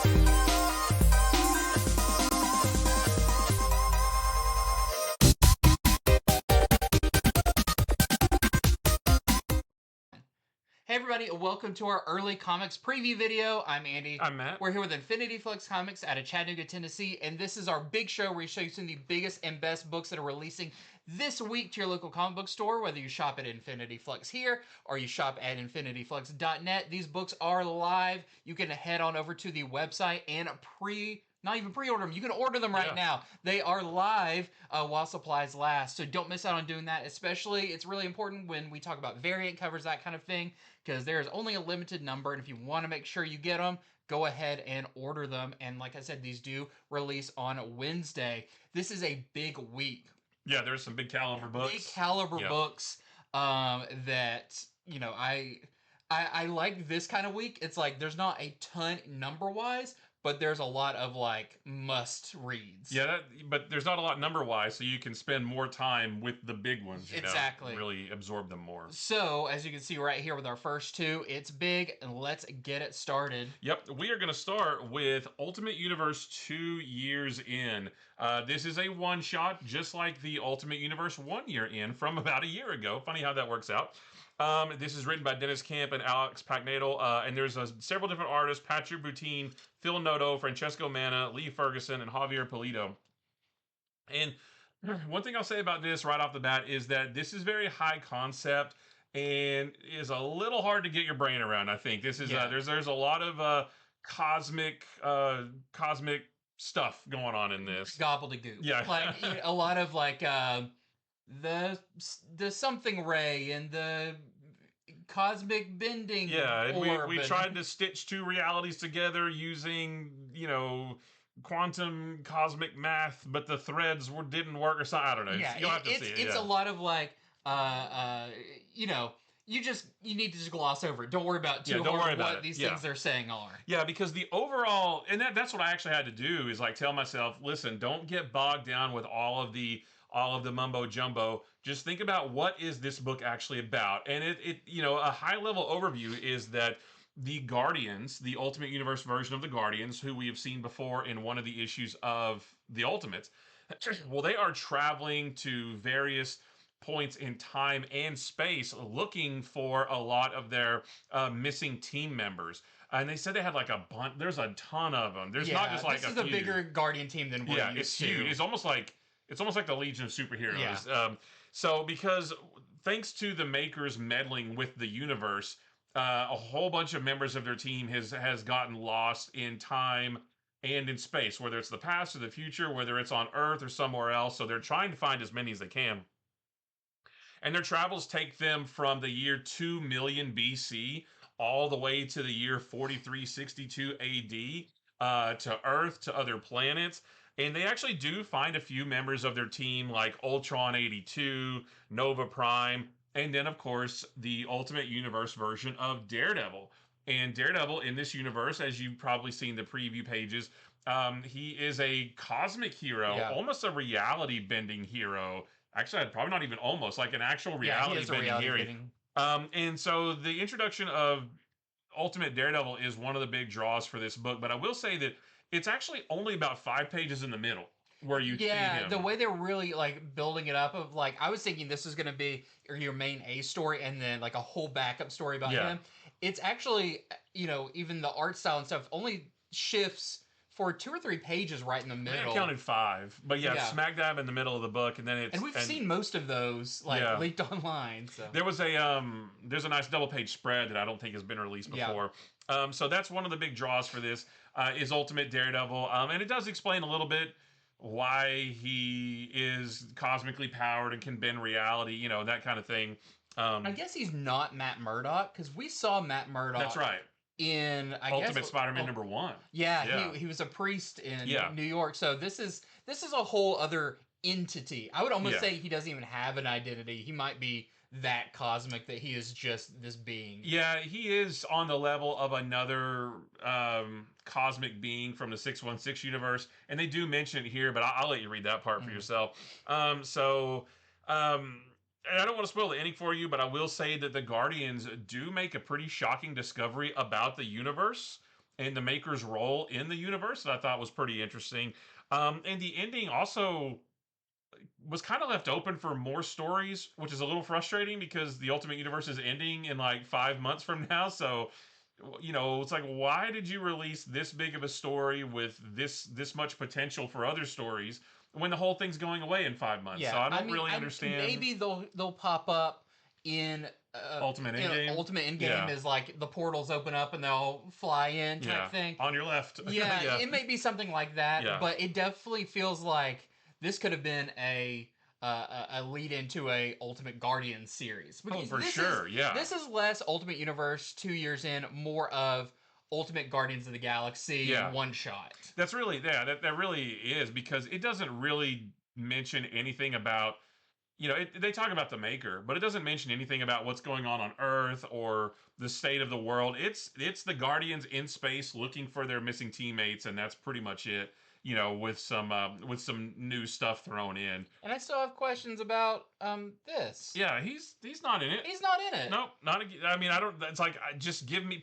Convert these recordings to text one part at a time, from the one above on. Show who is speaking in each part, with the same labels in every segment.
Speaker 1: Hey everybody, welcome to our early comics preview video. I'm Andy.
Speaker 2: I'm Matt.
Speaker 1: We're here with Infinity Flux Comics out of Chattanooga, Tennessee, and this is our big show where we show you some of the biggest and best books that are releasing this week to your local comic book store, whether you shop at Infinity Flux here or you shop at infinityflux.net. These books are live. You can head on over to the website and not even pre-order them. You can order them right now. They are live while supplies last. So don't miss out on doing that. Especially, it's really important when we talk about variant covers, that kind of thing, because there's only a limited number. And if you want to make sure you get them, go ahead and order them. And like I said, these do release on Wednesday. This is a big week.
Speaker 2: Yeah, there's some big caliber books.
Speaker 1: Big caliber books that, you know, I like this kind of week. It's like there's not a ton number-wise, but there's a lot of like must reads.
Speaker 2: Yeah, but there's not a lot number wise, so you can spend more time with the big ones.
Speaker 1: Exactly.
Speaker 2: Really absorb them more.
Speaker 1: So as you can see right here with our first two, it's big, and let's get it started.
Speaker 2: Yep, we are going to start with Ultimate Universe 2 Years In. This is a one-shot, just like the Ultimate Universe 1 Year In from about a year ago. Funny how that works out. This is written by Dennis Camp and Alex Pagnadel, and there's several different artists: Patrick Boutine, Phil Noto, Francesco Manna, Lee Ferguson, and Javier Polito. And one thing I'll say about this right off the bat is that this is very high concept and is a little hard to get your brain around. I think this is there's a lot of cosmic stuff going on in this.
Speaker 1: Gobbledygook.
Speaker 2: Yeah,
Speaker 1: like a lot of like the something ray and the cosmic bending.
Speaker 2: Yeah, and we tried to stitch two realities together using, you know, quantum cosmic math, but the threads didn't work or something. I don't know.
Speaker 1: Yeah,
Speaker 2: you'll have to see it.
Speaker 1: It's a lot of like you know, you need to just gloss over it. Don't worry about what these things they're saying are.
Speaker 2: Yeah, because the overall, and that's what I actually had to do, is like tell myself, listen, don't get bogged down with all of the mumbo jumbo. Just think about what is this book actually about. And it you know, a high level overview is that the Guardians, the Ultimate Universe version of the Guardians, who we have seen before in one of the issues of the Ultimates, well, they are traveling to various points in time and space looking for a lot of their missing team members. And they said they had like a bunch. There's a ton of them. There's not just like
Speaker 1: this is a bigger Guardian team than we're used
Speaker 2: it's
Speaker 1: to.
Speaker 2: Huge. It's almost like the Legion of Superheroes.
Speaker 1: Yeah.
Speaker 2: So because thanks to the makers meddling with the universe, a whole bunch of members of their team has gotten lost in time and in space, whether it's the past or the future, whether it's on Earth or somewhere else. So they're trying to find as many as they can. And their travels take them from the year 2 million BC all the way to the year 4362 AD, to Earth, to other planets. And they actually do find a few members of their team like Ultron 82, Nova Prime, and then, of course, the Ultimate Universe version of Daredevil. And Daredevil in this universe, as you've probably seen the preview pages, he is a cosmic hero, almost a reality-bending hero. Actually, probably not even almost, like an actual reality-bending hero. And so the introduction of Ultimate Daredevil is one of the big draws for this book. But I will say that it's actually only about 5 pages in the middle where you see him.
Speaker 1: Yeah, the way they're really like building it up of like, I was thinking this was going to be your main A story and then like a whole backup story about him. It's actually, you know, even the art style and stuff only shifts for 2 or 3 pages right in the middle.
Speaker 2: I counted 5, but smack dab in the middle of the book, and then it's...
Speaker 1: And we've seen most of those, like, leaked online, so...
Speaker 2: There was there's a nice double-page spread that I don't think has been released before. So that's one of the big draws for this, is Ultimate Daredevil. And it does explain a little bit why he is cosmically powered and can bend reality, you know, that kind of thing.
Speaker 1: I guess he's not Matt Murdock, because we saw Matt Murdock...
Speaker 2: That's right.
Speaker 1: In
Speaker 2: Ultimate Spider-Man #1.
Speaker 1: Yeah, he was a priest in New York. So this is a whole other entity. I would almost say he doesn't even have an identity. He might be that cosmic that he is just this being.
Speaker 2: Yeah, he is on the level of another cosmic being from the 616 universe, and they do mention it here, but I'll let you read that part for yourself. And I don't want to spoil the ending for you, but I will say that the Guardians do make a pretty shocking discovery about the universe and the Maker's role in the universe that I thought was pretty interesting. And the ending also was kind of left open for more stories, which is a little frustrating because the Ultimate Universe is ending in like 5 months from now. So, it's like, why did you release this big of a story with this much potential for other stories when the whole thing's going away in 5 months? So
Speaker 1: Yeah,
Speaker 2: I don't really understand.
Speaker 1: maybe they'll pop up in
Speaker 2: Ultimate Endgame.
Speaker 1: Ultimate Endgame
Speaker 2: Yeah.
Speaker 1: is like the portals open up and they'll fly in type thing.
Speaker 2: On your left.
Speaker 1: Yeah, it may be something like that,
Speaker 2: Yeah.
Speaker 1: but it definitely feels like this could have been a lead into a Ultimate Guardians series.
Speaker 2: Oh, for sure. Yeah.
Speaker 1: This is less Ultimate Universe 2 years in, more of Ultimate Guardians of the Galaxy one shot.
Speaker 2: That's really that really is, because it doesn't really mention anything about, they talk about the Maker, but it doesn't mention anything about what's going on Earth or the state of the world. It's the Guardians in space looking for their missing teammates, and that's pretty much it. With some new stuff thrown in.
Speaker 1: And I still have questions about this.
Speaker 2: Yeah, he's not in it.
Speaker 1: He's not in it.
Speaker 2: Nope, not. I mean, I don't. It's like, just give me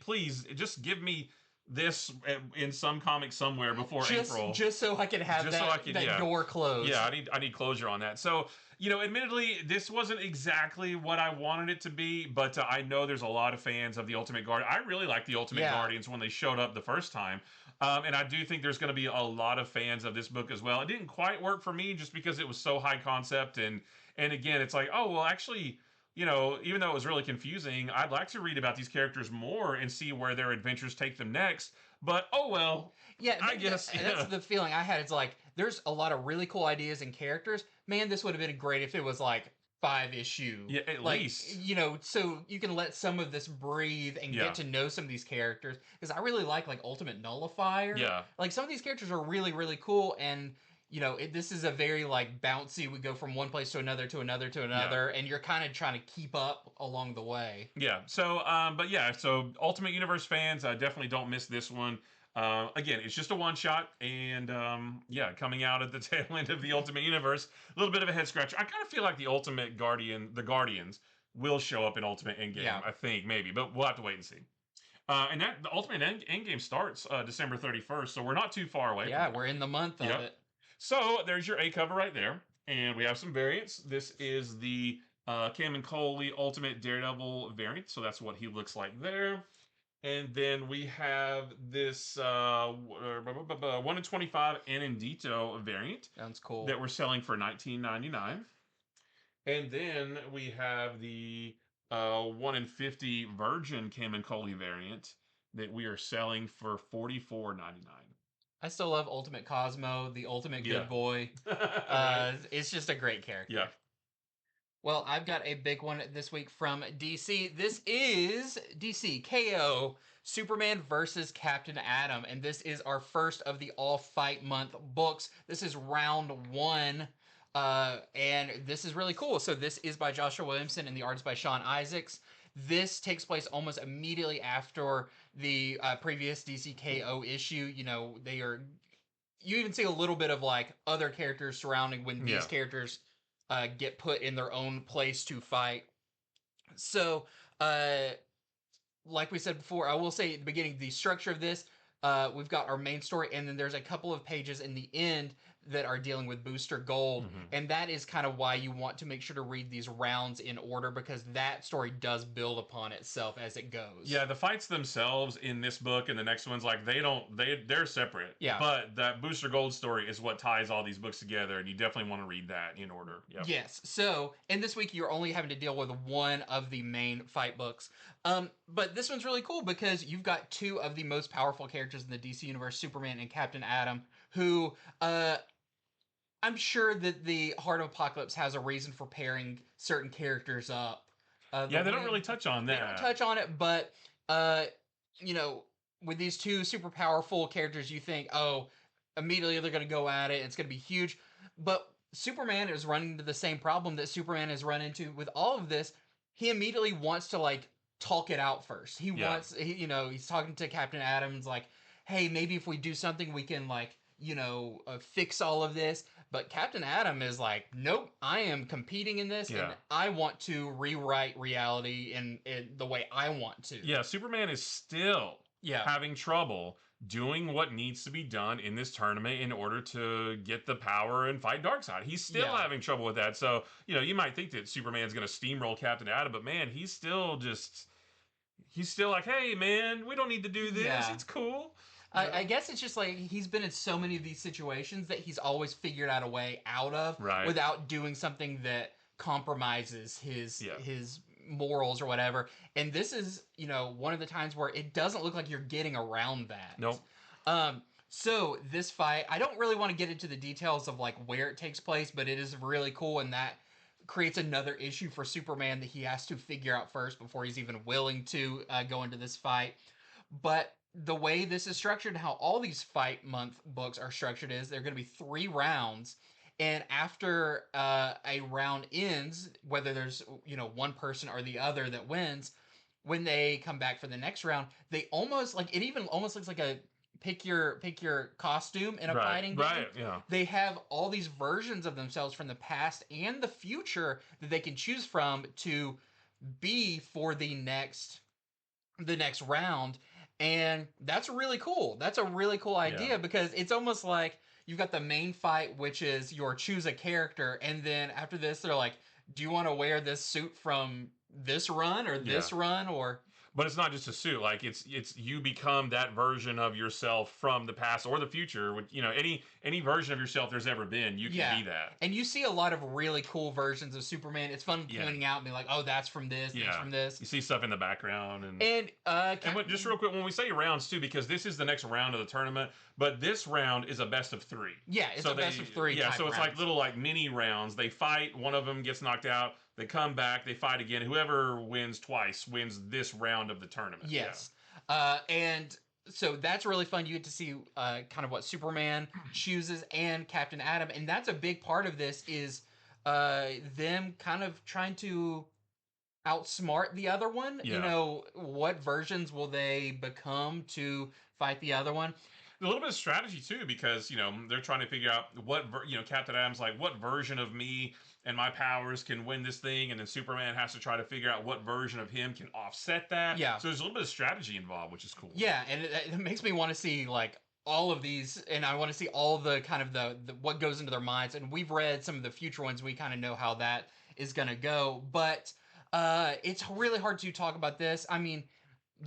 Speaker 2: this in some comic somewhere before April,
Speaker 1: just so I can have that door closed.
Speaker 2: Yeah, I need closure on that. So, admittedly, this wasn't exactly what I wanted it to be, but I know there's a lot of fans of the Ultimate Guardian. I really liked the Ultimate Guardians when they showed up the first time. And I do think there's going to be a lot of fans of this book as well. It didn't quite work for me just because it was so high concept, and again, it's like, oh well, actually, even though it was really confusing, I'd like to read about these characters more and see where their adventures take them next. But oh well,
Speaker 1: yeah,
Speaker 2: I guess
Speaker 1: that's the feeling I had. It's like there's a lot of really cool ideas and characters. Man, this would have been great if it was like 5 issue.
Speaker 2: Yeah, at least.
Speaker 1: So you can let some of this breathe and get to know some of these characters. Because I really like Ultimate Nullifier.
Speaker 2: Yeah.
Speaker 1: Like, some of these characters are really, really cool. And, this is a very, bouncy, we go from one place to another, and you're kind of trying to keep up along the way.
Speaker 2: Yeah. So, so Ultimate Universe fans, definitely don't miss this one. Again, it's just a one-shot, and coming out at the tail end of the Ultimate Universe, a little bit of a head-scratcher. I kind of feel like the Guardians will show up in Ultimate Endgame, I think, maybe, but we'll have to wait and see. And the Ultimate Endgame starts December 31st, so we're not too far away.
Speaker 1: Yeah, we're in the month of it.
Speaker 2: So there's your A cover right there, and we have some variants. This is the Cameron Coley Ultimate Daredevil variant, so that's what he looks like there. And then we have this 1 in 25 Anindito variant.
Speaker 1: Sounds cool.
Speaker 2: That we're selling for $19.99. And then we have the 1 in 50 Virgin Cameron Coley variant that we are selling for $44.99.
Speaker 1: I still love Ultimate Cosmo, the ultimate good boy. It's just a great character.
Speaker 2: Yeah.
Speaker 1: Well, I've got a big one this week from DC. This is DC KO Superman versus Captain Atom, and this is our first of the All Fight Month books. This is round 1, and this is really cool. So this is by Joshua Williamson, and the art is by Sean Isaacs. This takes place almost immediately after the previous DC KO issue. You even see a little bit of other characters surrounding when these characters get put in their own place to fight. So, like we said before, I will say at the beginning, the structure of this, we've got our main story, and then there's a couple of pages in the end that are dealing with Booster Gold, and that is kind of why you want to make sure to read these rounds in order, because that story does build upon itself as it goes.
Speaker 2: Yeah, the fights themselves in this book and the next one's they're separate.
Speaker 1: Yeah.
Speaker 2: But that Booster Gold story is what ties all these books together, and you definitely want to read that in order. Yep.
Speaker 1: Yes. So, and this week you're only having to deal with one of the main fight books. But this one's really cool because you've got two of the most powerful characters in the DC universe, Superman and Captain Atom, who I'm sure that the Heart of Apocalypse has a reason for pairing certain characters up.
Speaker 2: They don't really touch on that.
Speaker 1: They don't touch on it, but with these two super powerful characters, you think, oh, immediately they're going to go at it, and it's going to be huge. But Superman is running into the same problem that Superman has run into with all of this. He immediately wants to talk it out first. He's talking to Captain Adams hey, maybe if we do something, we can fix all of this. But Captain Atom is nope, I am competing in this, and I want to rewrite reality in the way I want to.
Speaker 2: Yeah, Superman is still having trouble doing what needs to be done in this tournament in order to get the power and fight Darkseid. He's still having trouble with that. So, you might think that Superman's going to steamroll Captain Atom, but man, he's still like, hey, man, we don't need to do this.
Speaker 1: Yeah.
Speaker 2: It's cool.
Speaker 1: I guess it's just like he's been in so many of these situations that he's always figured out a way out of without doing something that compromises his morals or whatever. And this is, one of the times where it doesn't look like you're getting around that.
Speaker 2: Nope.
Speaker 1: So this fight, I don't really want to get into the details of like where it takes place, but it is really cool, and that creates another issue for Superman that he has to figure out first before he's even willing to go into this fight. But the way this is structured, how all these fight month books are structured, is they're going to be 3 rounds. And after a round ends, whether there's one person or the other that wins, when they come back for the next round, they almost like it even almost looks like a pick your costume in a fighting game.
Speaker 2: Right, yeah.
Speaker 1: They have all these versions of themselves from the past and the future that they can choose from to be for the next round. And that's really cool. That's a really cool idea because it's almost like you've got the main fight, which is your choose a character, and then after this, they're like, do you want to wear this suit from this run or this run or...
Speaker 2: But it's not just a suit. Like it's you become that version of yourself from the past or the future. Any version of yourself there's ever been, you can be that.
Speaker 1: And you see a lot of really cool versions of Superman. It's fun pointing out and being like, oh, that's from this, that's from this.
Speaker 2: You see stuff in the background
Speaker 1: and
Speaker 2: just real quick, when we say rounds too, because this is the next round of the tournament, but this round is a best of 3.
Speaker 1: Yeah, it's a best of 3.
Speaker 2: Yeah, so it's
Speaker 1: rounds.
Speaker 2: like little mini rounds. They fight, one of them gets knocked out. They come back, they fight again. Whoever wins twice wins this round of the tournament.
Speaker 1: Yes. Yeah. And so that's really fun. You get to see kind of what Superman chooses and Captain Atom. And that's a big part of this is them kind of trying to outsmart the other one.
Speaker 2: Yeah.
Speaker 1: What versions will they become to fight the other one?
Speaker 2: A little bit of strategy too, because they're trying to figure out what Captain Atom's like, what version of me and my powers can win this thing, and then Superman has to try to figure out what version of him can offset that.
Speaker 1: Yeah.
Speaker 2: So there's a little bit of strategy involved, which is cool.
Speaker 1: Yeah, and it makes me want to see like all of these, and I want to see all the kind of the what goes into their minds. And we've read some of the future ones; we kind of know how that is going to go. But it's really hard to talk about this. I mean,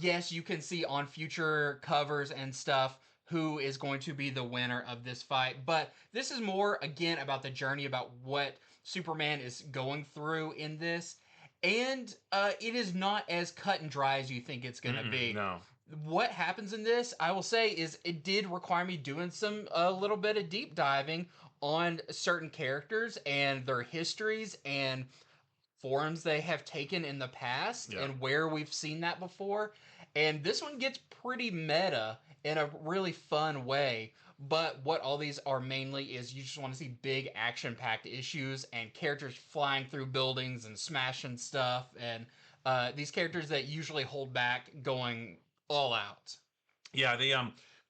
Speaker 1: yes, you can see on future covers and stuff who is going to be the winner of this fight, but this is more again about the journey, about what Superman is going through in this, and it is not as cut and dry as you think it's going to be.
Speaker 2: No.
Speaker 1: What happens in this, I will say, is it did require me doing a little bit of deep diving on certain characters and their histories and forms they have taken in the past and where we've seen that before. And this one gets pretty meta in a really fun way. But what all these are mainly is you just want to see big action-packed issues and characters flying through buildings and smashing stuff, and these characters that usually hold back going all out.
Speaker 2: Yeah,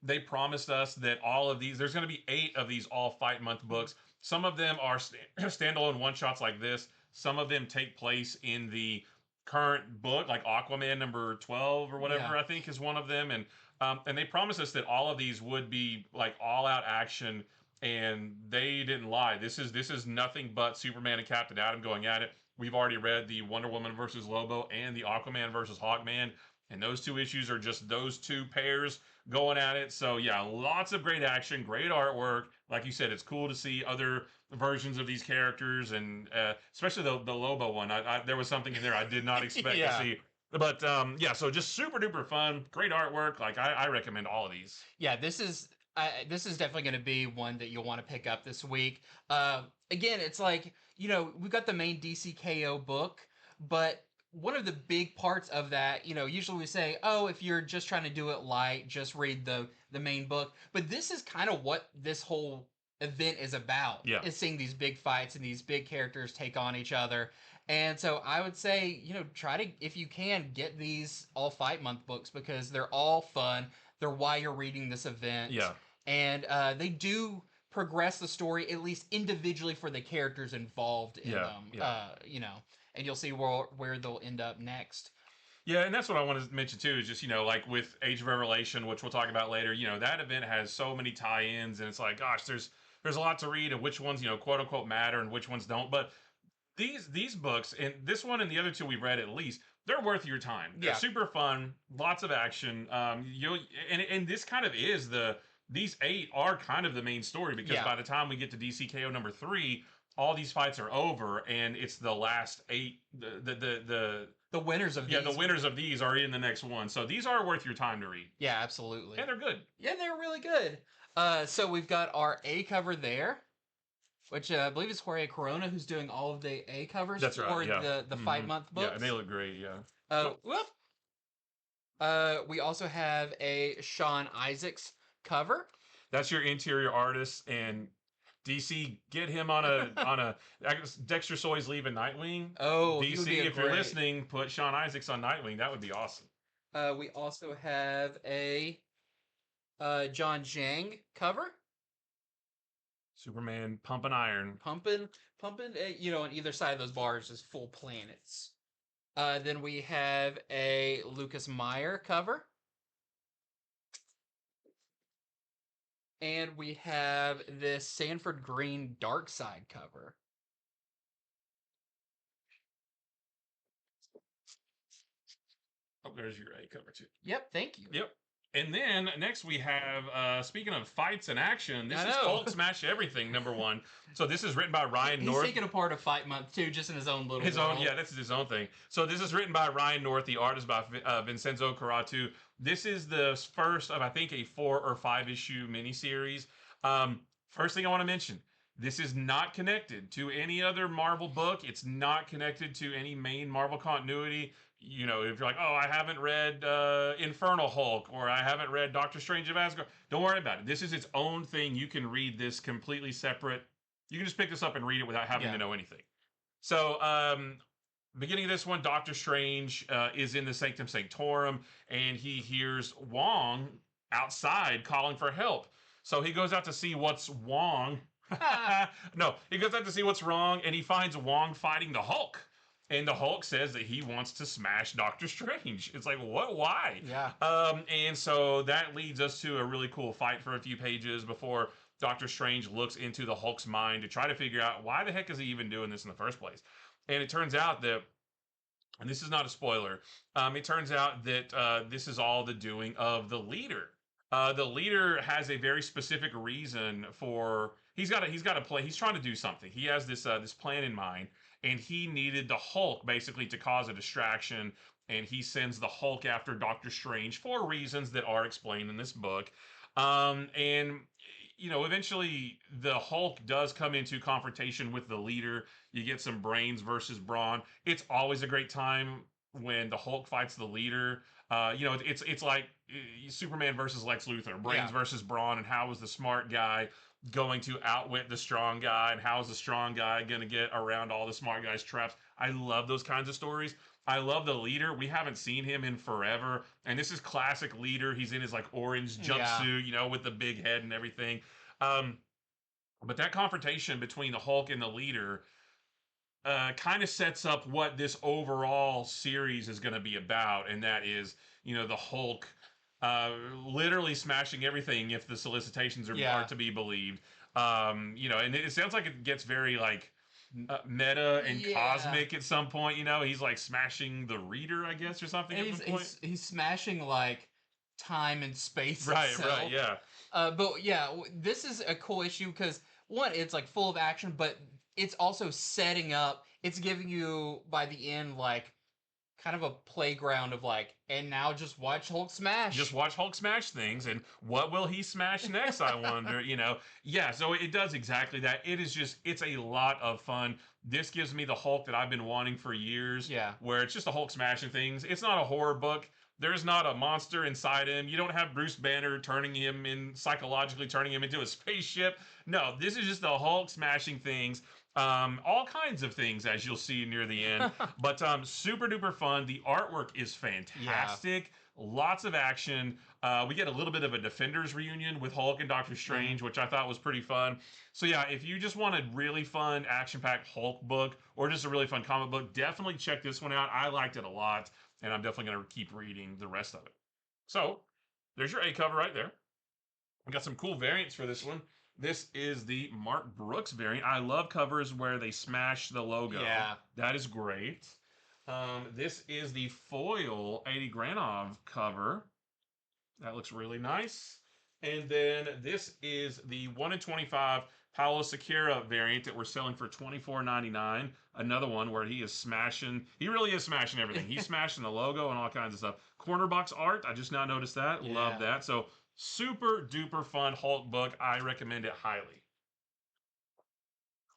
Speaker 2: they promised us that all of these, there's going to be 8 of these all fight month books. Some of them are standalone one-shots like this. Some of them take place in the current book, like Aquaman number 12 or whatever, I think is one of them. And they promised us that all of these would be like all out action, and they didn't lie. This is nothing but Superman and Captain Atom going at it. We've already read the Wonder Woman versus Lobo and the Aquaman versus Hawkman, and those 2 issues are just those 2 pairs going at it. So yeah, lots of great action, great artwork. Like you said, it's cool to see other versions of these characters, and especially the Lobo one. There was something in there I did not expect to see. But so just super duper fun, great artwork. Like I recommend all of these.
Speaker 1: Yeah, this is definitely going to be one that you'll want to pick up this week. Again, it's like, we've got the main DC KO book, but one of the big parts of that, usually we say, oh, if you're just trying to do it light, just read the main book. But this is kind of what this whole event is about.
Speaker 2: Yeah.
Speaker 1: Is seeing these big fights and these big characters take on each other. And so I would say, try to, if you can, get these all fight month books, because they're all fun. They're why you're reading this event.
Speaker 2: Yeah.
Speaker 1: And they do progress the story, at least individually, for the characters involved in them.
Speaker 2: Yeah.
Speaker 1: And you'll see where they'll end up next.
Speaker 2: Yeah, and that's what I want to mention too. Is just like with Age of Revelation, which we'll talk about later. That event has so many tie-ins, and it's like, gosh, there's a lot to read, and which ones quote unquote matter, and which ones don't. But these books, and this one and the other two we've read at least, they're worth your time. They're
Speaker 1: Yeah.
Speaker 2: super fun, lots of action. You and this kind of is these 8 are kind of the main story, because
Speaker 1: Yeah.
Speaker 2: by the time we get to DCKO number 3, all these fights are over, and it's the last 8.
Speaker 1: The winners of
Speaker 2: Yeah,
Speaker 1: these.
Speaker 2: the winners of these are in the next one. So these are worth your time to read.
Speaker 1: Yeah, absolutely.
Speaker 2: And they're good.
Speaker 1: Yeah, they're really good. So we've got our A cover there, which I believe is Jorge Corona, who's doing all of the A covers
Speaker 2: That's right,
Speaker 1: for
Speaker 2: yeah.
Speaker 1: the 5-month books.
Speaker 2: Yeah, and they look great, yeah.
Speaker 1: Whoop. We also have a Sean Isaacs cover.
Speaker 2: That's your interior artist, and DC, get him on a I guess Dexter Soy's leaving Nightwing.
Speaker 1: Oh, he would
Speaker 2: DC,
Speaker 1: be
Speaker 2: if you're listening, put Sean Isaacs on Nightwing. That would be awesome.
Speaker 1: We also have a John Jang cover.
Speaker 2: Superman pumping iron.
Speaker 1: Pumping. On either side of those bars is full planets. Then we have a Lucas Meyer cover. And we have this Sanford Green Dark Side cover.
Speaker 2: Oh, there's your A cover too.
Speaker 1: Yep, thank you.
Speaker 2: Yep. And then next we have, speaking of fights and action, this is Hulk Smash Everything #1. So this is written by Ryan North.
Speaker 1: He's taking a part of Fight Month too, just in his own little
Speaker 2: world. Yeah, this is his own thing. So this is written by Ryan North. The art is by Vincenzo Caratu. This is the first of, I think, a 4 or 5 issue miniseries. First thing I want to mention, this is not connected to any other Marvel book. It's not connected to any main Marvel continuity. If you're like, oh, I haven't read Infernal Hulk, or I haven't read Doctor Strange of Asgard, don't worry about it. This is its own thing. You can read this completely separate. You can just pick this up and read it without having to know anything. So, beginning of this one, Doctor Strange is in the Sanctum Sanctorum, and he hears Wong outside calling for help. So he goes out to see what's Wong. No, he goes out to see what's wrong, and he finds Wong fighting the Hulk. And the Hulk says that he wants to smash Doctor Strange. It's like, what? Why?
Speaker 1: Yeah.
Speaker 2: And so that leads us to a really cool fight for a few pages before Doctor Strange looks into the Hulk's mind to try to figure out why the heck is he even doing this in the first place. And it turns out that, and this is not a spoiler, it turns out that this is all the doing of the leader. The leader has a very specific reason for he's got a plan. He's trying to do something. He has this plan in mind. And he needed the Hulk basically to cause a distraction, and he sends the Hulk after Doctor Strange for reasons that are explained in this book. Eventually the Hulk does come into confrontation with the leader. You get some brains versus brawn. It's always a great time when the Hulk fights the leader. It's like Superman versus Lex Luthor, brains versus brawn, and how is the smart guy going to outwit the strong guy, and how is the strong guy going to get around all the smart guy's traps. I love those kinds of stories. I love the leader. We haven't seen him in forever, and this is classic leader. He's in his like orange jumpsuit, with the big head and everything. But that confrontation between the Hulk and the leader kind of sets up what this overall series is going to be about, and that is, the Hulk literally smashing everything if the solicitations are to be believed. And it sounds like it gets very like meta and cosmic at some point. He's like smashing the reader, I guess, or something.
Speaker 1: He's smashing like time and space.
Speaker 2: Right,
Speaker 1: itself.
Speaker 2: right, yeah.
Speaker 1: But yeah, this is a cool issue because one, it's like full of action, but it's also setting up. It's giving you by the end like kind of a playground of like, and now just watch Hulk smash.
Speaker 2: Just watch Hulk smash things, and what will he smash next, I wonder, Yeah, so it does exactly that. It's a lot of fun. This gives me the Hulk that I've been wanting for years.
Speaker 1: Yeah.
Speaker 2: Where it's just a Hulk smashing things. It's not a horror book. There's not a monster inside him. You don't have Bruce Banner psychologically turning him into a spaceship. No, this is just the Hulk smashing things. All kinds of things, as you'll see near the end. But super duper fun. The artwork is fantastic. Yeah. Lots of action. We get a little bit of a Defenders reunion with Hulk and Doctor Strange, which I thought was pretty fun. So yeah, if you just want a really fun action-packed Hulk book or just a really fun comic book, definitely check this one out. I liked it a lot. and I'm definitely going to keep reading the rest of it. So there's your A cover right there. We got some cool variants for this one. This is the Mark Brooks variant. I love covers where they smash the logo.
Speaker 1: Yeah.
Speaker 2: That is great. This is the foil 80 Granov cover. That looks really nice. And then this is the 1 in 25 Paolo Siqueira variant that we're selling for $24.99. Another one where he is smashing. He really is smashing everything. He's smashing the logo and all kinds of stuff. Corner box art. I just now noticed that.
Speaker 1: Yeah.
Speaker 2: Love that. So super duper fun Hulk book. I recommend it highly.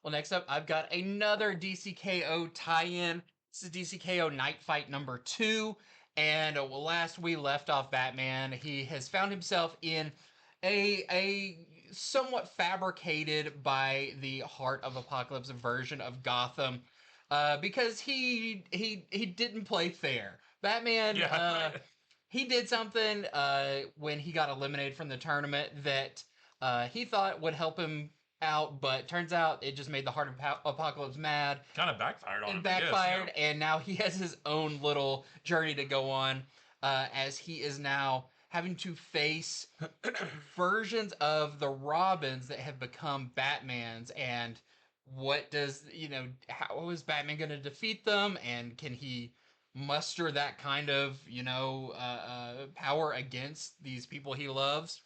Speaker 1: Well, next up, I've got another DCKO tie-in. This is DCKO Knightfight number 2. And last we left off Batman, he has found himself in a somewhat fabricated by the Heart of Apocalypse version of Gotham, because he didn't play fair. Batman,
Speaker 2: Yeah.
Speaker 1: he did something when he got eliminated from the tournament that he thought would help him out, but turns out it just made the Heart of Apocalypse mad.
Speaker 2: Kind of backfired on him.
Speaker 1: It backfired, and now he has his own little journey to go on, as he is now having to face versions of the Robins that have become Batmans, and what does, how is Batman going to defeat them, and can he muster that kind of, power against these people he loves?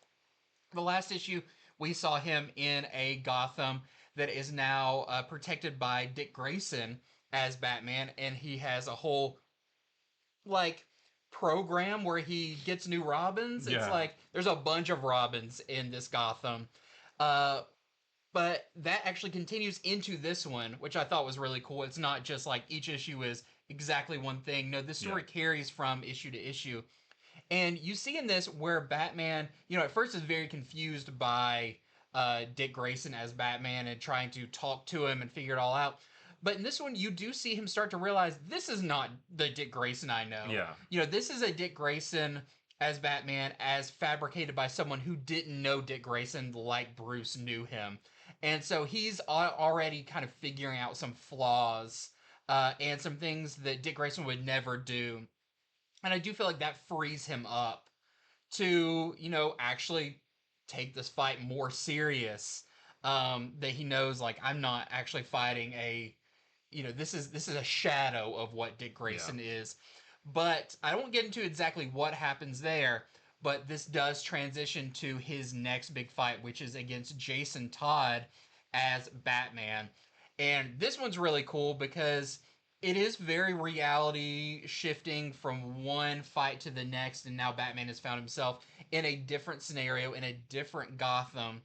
Speaker 1: The last issue, we saw him in a Gotham that is now protected by Dick Grayson as Batman, and he has a whole, like, program where he gets new Robins. It's like there's a bunch of Robins in this Gotham. But that actually continues into this one, which I thought was really cool. It's not just like each issue is exactly one thing. No, this story carries from issue to issue. And you see in this where Batman, at first is very confused by Dick Grayson as Batman and trying to talk to him and figure it all out. But in this one, you do see him start to realize this is not the Dick Grayson I know.
Speaker 2: Yeah.
Speaker 1: This is a Dick Grayson as Batman as fabricated by someone who didn't know Dick Grayson like Bruce knew him. And so he's already kind of figuring out some flaws and some things that Dick Grayson would never do. And I do feel like that frees him up to, actually take this fight more serious. That he knows, like, I'm not actually fighting this is a shadow of what Dick Grayson is. But I won't get into exactly what happens there, but this does transition to his next big fight, which is against Jason Todd as Batman. And this one's really cool because it is very reality shifting from one fight to the next, and now Batman has found himself in a different scenario, in a different Gotham,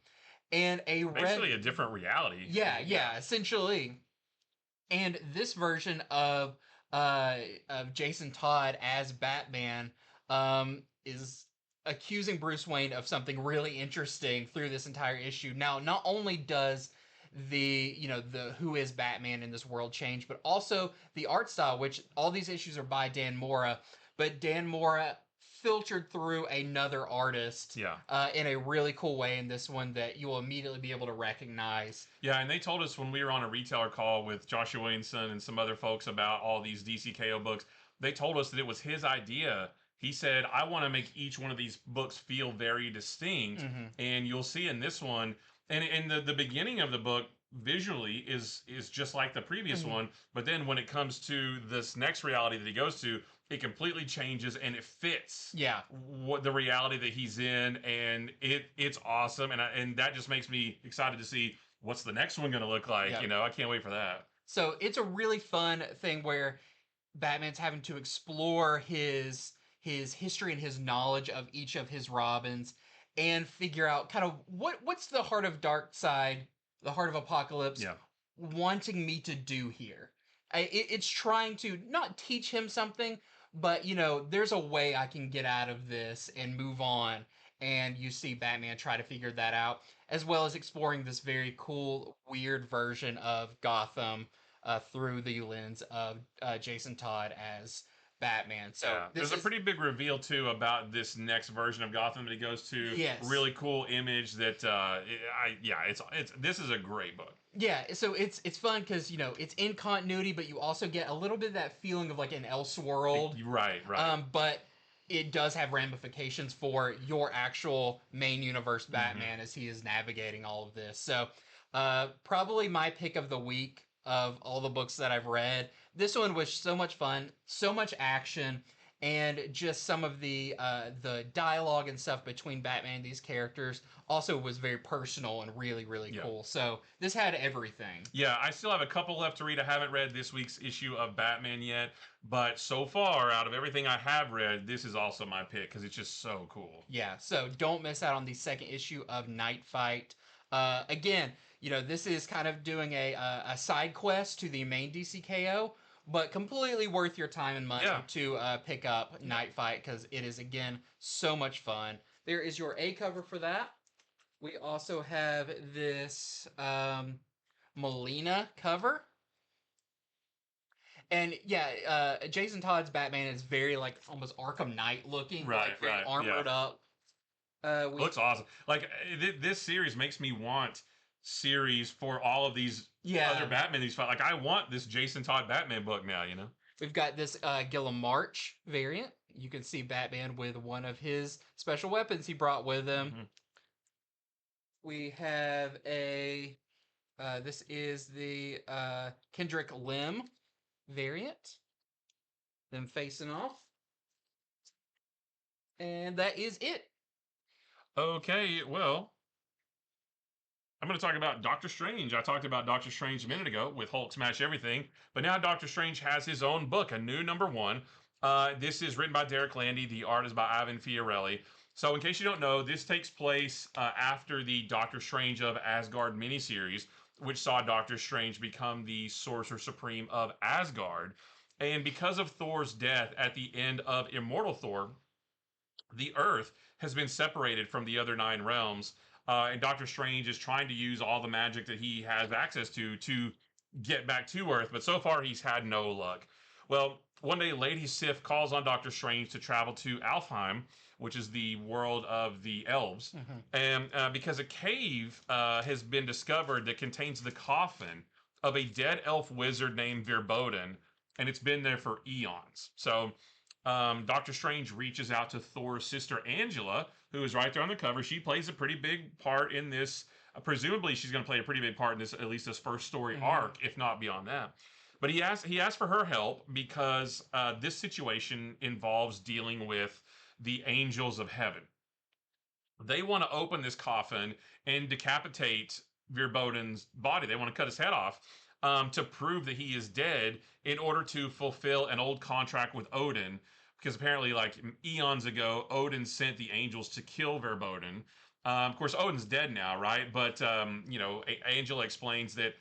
Speaker 1: and
Speaker 2: basically a different reality.
Speaker 1: Yeah, essentially. And this version of Jason Todd as Batman is accusing Bruce Wayne of something really interesting through this entire issue. Now, not only does the who is Batman in this world change, but also the art style, which all these issues are by Dan Mora, but Dan Mora filtered through another artist in a really cool way in this one that you will immediately be able to recognize.
Speaker 2: Yeah, and they told us when we were on a retailer call with Joshua Williamson and some other folks about all these DCKO books, they told us that it was his idea. He said, I want to make each one of these books feel very distinct. And you'll see in this one, and in the beginning of the book, visually is just like the previous one, but then when it comes to this next reality that he goes to, it completely changes and it fits what the reality that he's in, and it's awesome, and that just makes me excited to see what's the next one going to look like. I can't wait for that.
Speaker 1: So it's a really fun thing where Batman's having to explore his history and his knowledge of each of his Robins and figure out kind of what's the Heart of Darkseid, the Heart of Apocalypse, wanting me to do here. It's trying to not teach him something, but there's a way I can get out of this and move on. And you see Batman try to figure that out, as well as exploring this very cool, weird version of Gotham through the lens of Jason Todd as Batman. So
Speaker 2: Yeah,
Speaker 1: this
Speaker 2: there's a
Speaker 1: is
Speaker 2: pretty big reveal too about this next version of Gotham that he goes to.
Speaker 1: yes.
Speaker 2: Really cool image that yeah, it's this is a great book.
Speaker 1: Yeah, so it's fun because you know it's in continuity, but you also get a little bit of that feeling of like an Elseworld.
Speaker 2: Right, right.
Speaker 1: But it does have ramifications for your actual main universe Batman as he is navigating all of this. So, probably my pick of the week of all the books that I've read. This one was so much fun, so much action, and just some of the dialogue and stuff between Batman and these characters also was very personal and really really
Speaker 2: Yeah.
Speaker 1: cool. So this had everything.
Speaker 2: Yeah, I still have a couple left to read. I haven't read this week's issue of Batman yet, but so far, out of everything I have read, this is also my pick because it's just so cool.
Speaker 1: Yeah, so don't miss out on the second issue of Night Fight. Again, you know, this is kind of doing a side quest to the main DCKO, but completely worth your time and money
Speaker 2: Yeah.
Speaker 1: to pick up Night Fight because it is, again, so much fun. There is your A cover for that. We also have this Molina cover. And yeah, Jason Todd's Batman is very like almost Arkham Knight looking,
Speaker 2: Right,
Speaker 1: like very
Speaker 2: right,
Speaker 1: armored
Speaker 2: yeah.
Speaker 1: up.
Speaker 2: Looks awesome. Like this series makes me want series for all of these other Batman. These like I want this Jason Todd Batman book now. You know.
Speaker 1: We've got this Gilliam March variant. You can see Batman with one of his special weapons he brought with him. We have a. This is the Kendrick Lim variant. Them facing off. And that is it.
Speaker 2: Okay, well, I'm going to talk about Doctor Strange. I talked about Doctor Strange a minute ago with Hulk Smash Everything, but now Doctor Strange has his own book, a new #1. This is written by Derek Landy. The art is by Ivan Fiorelli. So, in case you don't know, this takes place after the Doctor Strange of Asgard miniseries, which saw Doctor Strange become the Sorcerer Supreme of Asgard. And because of Thor's death at the end of Immortal Thor, the Earth has been separated from the other 9 realms, and Doctor Strange is trying to use all the magic that he has access to get back to Earth, but so far he's had no luck. Well, one day Lady Sif calls on Doctor Strange to travel to Alfheim, which is the world of the elves, and because a cave has been discovered that contains the coffin of a dead elf wizard named Verboten, and it's been there for eons. So Doctor Strange reaches out to Thor's sister Angela, who is right there on the cover. She plays a pretty big part in this. Presumably, she's going to play a pretty big part in this, at least this first story arc, if not beyond that. But he asked for her help because this situation involves dealing with the angels of heaven. They want to open this coffin and decapitate Verboten's body. They want to cut his head off to prove that he is dead in order to fulfill an old contract with Odin. Because apparently, like eons ago, Odin sent the angels to kill Verboten. Of course, Odin's dead now, right? But you know, Angela explains that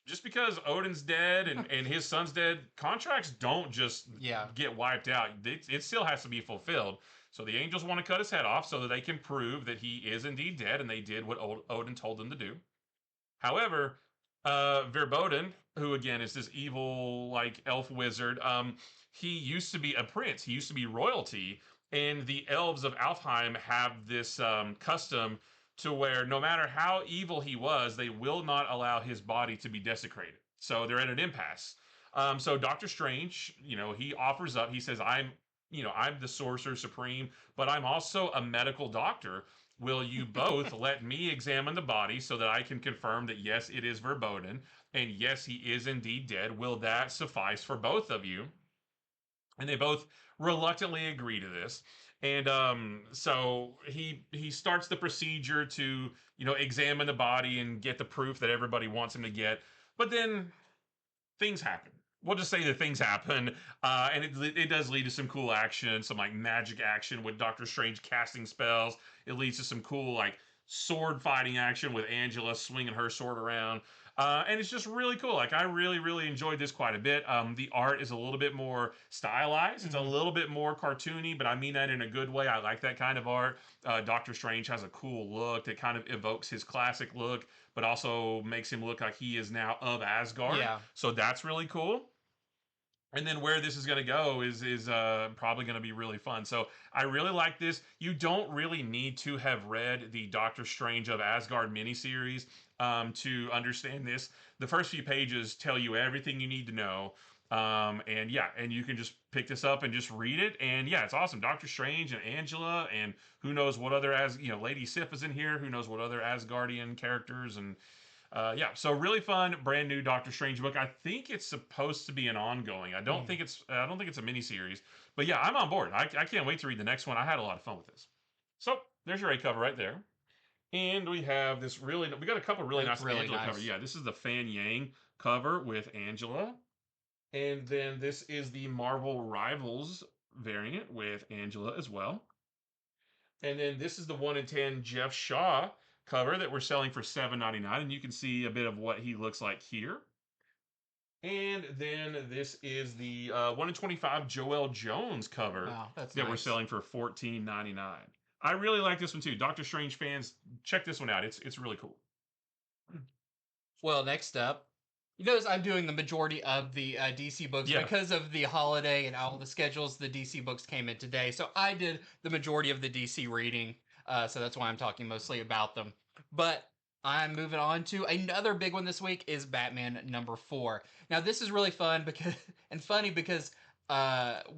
Speaker 2: just because Odin's dead and his son's dead, contracts don't just get wiped out. It still has to be fulfilled. So the angels want to cut his head off so that they can prove that he is indeed dead, and they did what Odin told them to do. However, Verboten, who again is this evil like elf wizard, he used to be a prince. He used to be royalty, and the elves of Alfheim have this custom to where no matter how evil he was, they will not allow his body to be desecrated. So they're at an impasse. So Doctor Strange, you know, he offers up. He says, I'm the Sorcerer Supreme, but I'm also a medical doctor. Will you both let me examine the body so that I can confirm that yes, it is Verboten, and yes, he is indeed dead? Will that suffice for both of you? And they both reluctantly agree to this. And so he starts the procedure to examine the body and get the proof that everybody wants him to get. But then things happen. We'll just say that things happen, and it does lead to some cool action, some like magic action with Doctor Strange casting spells. It leads to some cool like sword fighting action with Angela swinging her sword around. And it's just really cool. Like I really, really enjoyed this quite a bit. The art is a little bit more stylized. It's a little bit more cartoony, but I mean that in a good way. I like that kind of art. Doctor Strange has a cool look that kind of evokes his classic look, but also makes him look like he is now of Asgard.
Speaker 1: Yeah.
Speaker 2: So that's really cool. And then where this is going to go is probably going to be really fun. So I really like this. You don't really need to have read the Doctor Strange of Asgard miniseries to understand this. The first few pages tell you everything you need to know. And yeah, and you can just pick this up and just read it. And yeah, it's awesome. Doctor Strange and Angela, and who knows what other Lady Sif is in here. Who knows what other Asgardian characters and yeah, so really fun, brand new Doctor Strange book. I think it's supposed to be an ongoing. I don't think it's a miniseries. But yeah, I'm on board. I can't wait to read the next one. I had a lot of fun with this. So there's your A cover right there. And we have this we got a couple really
Speaker 1: That's
Speaker 2: nice
Speaker 1: really
Speaker 2: Angela
Speaker 1: nice.
Speaker 2: covers. Yeah, this is the Fan Yang cover with Angela. And then this is the Marvel Rivals variant with Angela as well. And then this is the 1 in 10 Jeff Shaw cover that we're selling for $7.99, and you can see a bit of what he looks like here. And then this is the 1 in 25 Joel Jones cover
Speaker 1: That's
Speaker 2: that
Speaker 1: nice.
Speaker 2: we're selling for $14.99. I really like this one too. Doctor Strange fans, check this one out. It's really cool.
Speaker 1: Well, next up, you notice I'm doing the majority of the DC books because of the holiday and all the schedules. The DC books came in today, so I did the majority of the DC reading. So that's why I'm talking mostly about them. But I'm moving on to another big one this week is Batman #4. Now this is really fun funny because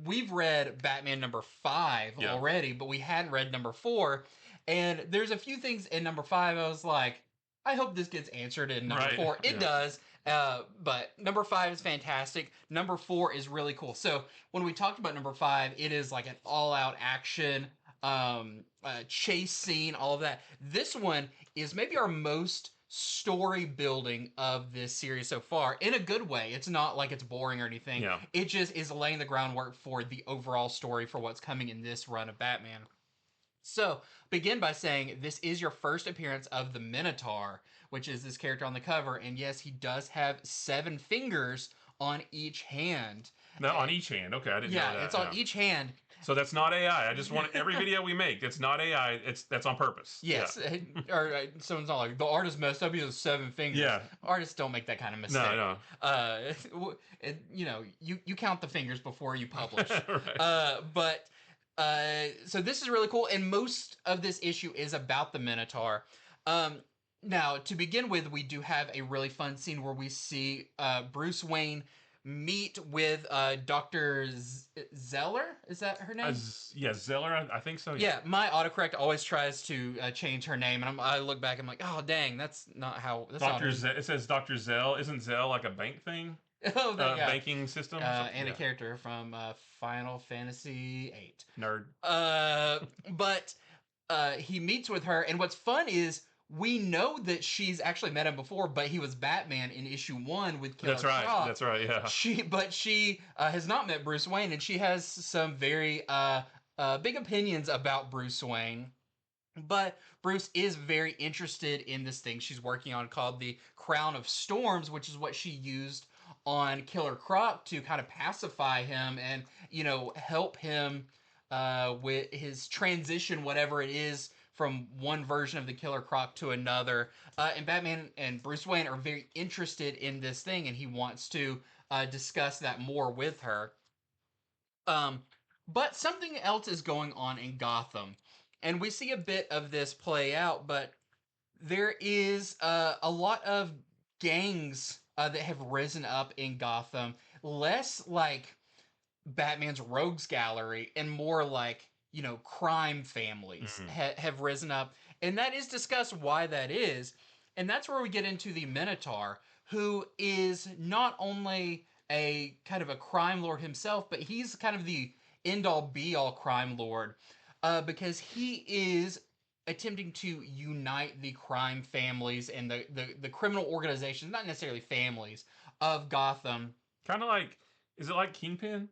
Speaker 1: we've read Batman #5 already, but we hadn't read #4. And there's a few things in #5 I was like, I hope this gets answered in #4. It does. But #5 is fantastic. #4 is really cool. So when we talked about #5, it is like an all-out action chase scene, all of that. This one is maybe our most story building of this series so far in a good way. It's not like it's boring or anything.
Speaker 2: Yeah.
Speaker 1: It just is laying the groundwork for the overall story for what's coming in this run of Batman. So, begin by saying this is your first appearance of the Minotaur, which is this character on the cover. And yes, he does have 7 fingers on each hand.
Speaker 2: No, on each hand. Okay, I didn't know that.
Speaker 1: Yeah, it's on each hand.
Speaker 2: So that's not AI. I just want every video we make. It's not AI. That's on purpose.
Speaker 1: Yes, or someone's not like the artist messed up. He has 7 fingers.
Speaker 2: Yeah,
Speaker 1: artists don't make that kind of mistake.
Speaker 2: No.
Speaker 1: You count the fingers before you publish.
Speaker 2: Right.
Speaker 1: So this is really cool, and most of this issue is about the Minotaur. Now, to begin with, we do have a really fun scene where we see Bruce Wayne meet with Dr. Zeller. Is that her name?
Speaker 2: Zeller. I think so.
Speaker 1: Yeah, my autocorrect always tries to change her name, and I look back and I'm like, oh, dang, that's not how...
Speaker 2: It says Dr. Zell. Isn't Zell like a bank thing? Banking system?
Speaker 1: And a character from Final Fantasy VIII.
Speaker 2: Nerd.
Speaker 1: But he meets with her, and what's fun is we know that she's actually met him before, but he was Batman in issue 1 with Killer Croc.
Speaker 2: That's right, yeah.
Speaker 1: She has not met Bruce Wayne, and she has some very big opinions about Bruce Wayne. But Bruce is very interested in this thing she's working on called the Crown of Storms, which is what she used on Killer Croc to kind of pacify him and, help him with his transition, whatever it is, from one version of the Killer Croc to another. And Batman and Bruce Wayne are very interested in this thing, and he wants to discuss that more with her. But something else is going on in Gotham. And we see a bit of this play out, but there is a lot of gangs that have risen up in Gotham. Less like Batman's rogues gallery and more like, crime families have risen up. And that is discussed why that is. And that's where we get into the Minotaur, who is not only a kind of a crime lord himself, but he's kind of the end-all be-all crime lord because he is attempting to unite the crime families and the criminal organizations, not necessarily families, of Gotham.
Speaker 2: Kind of like, is it like Kingpin?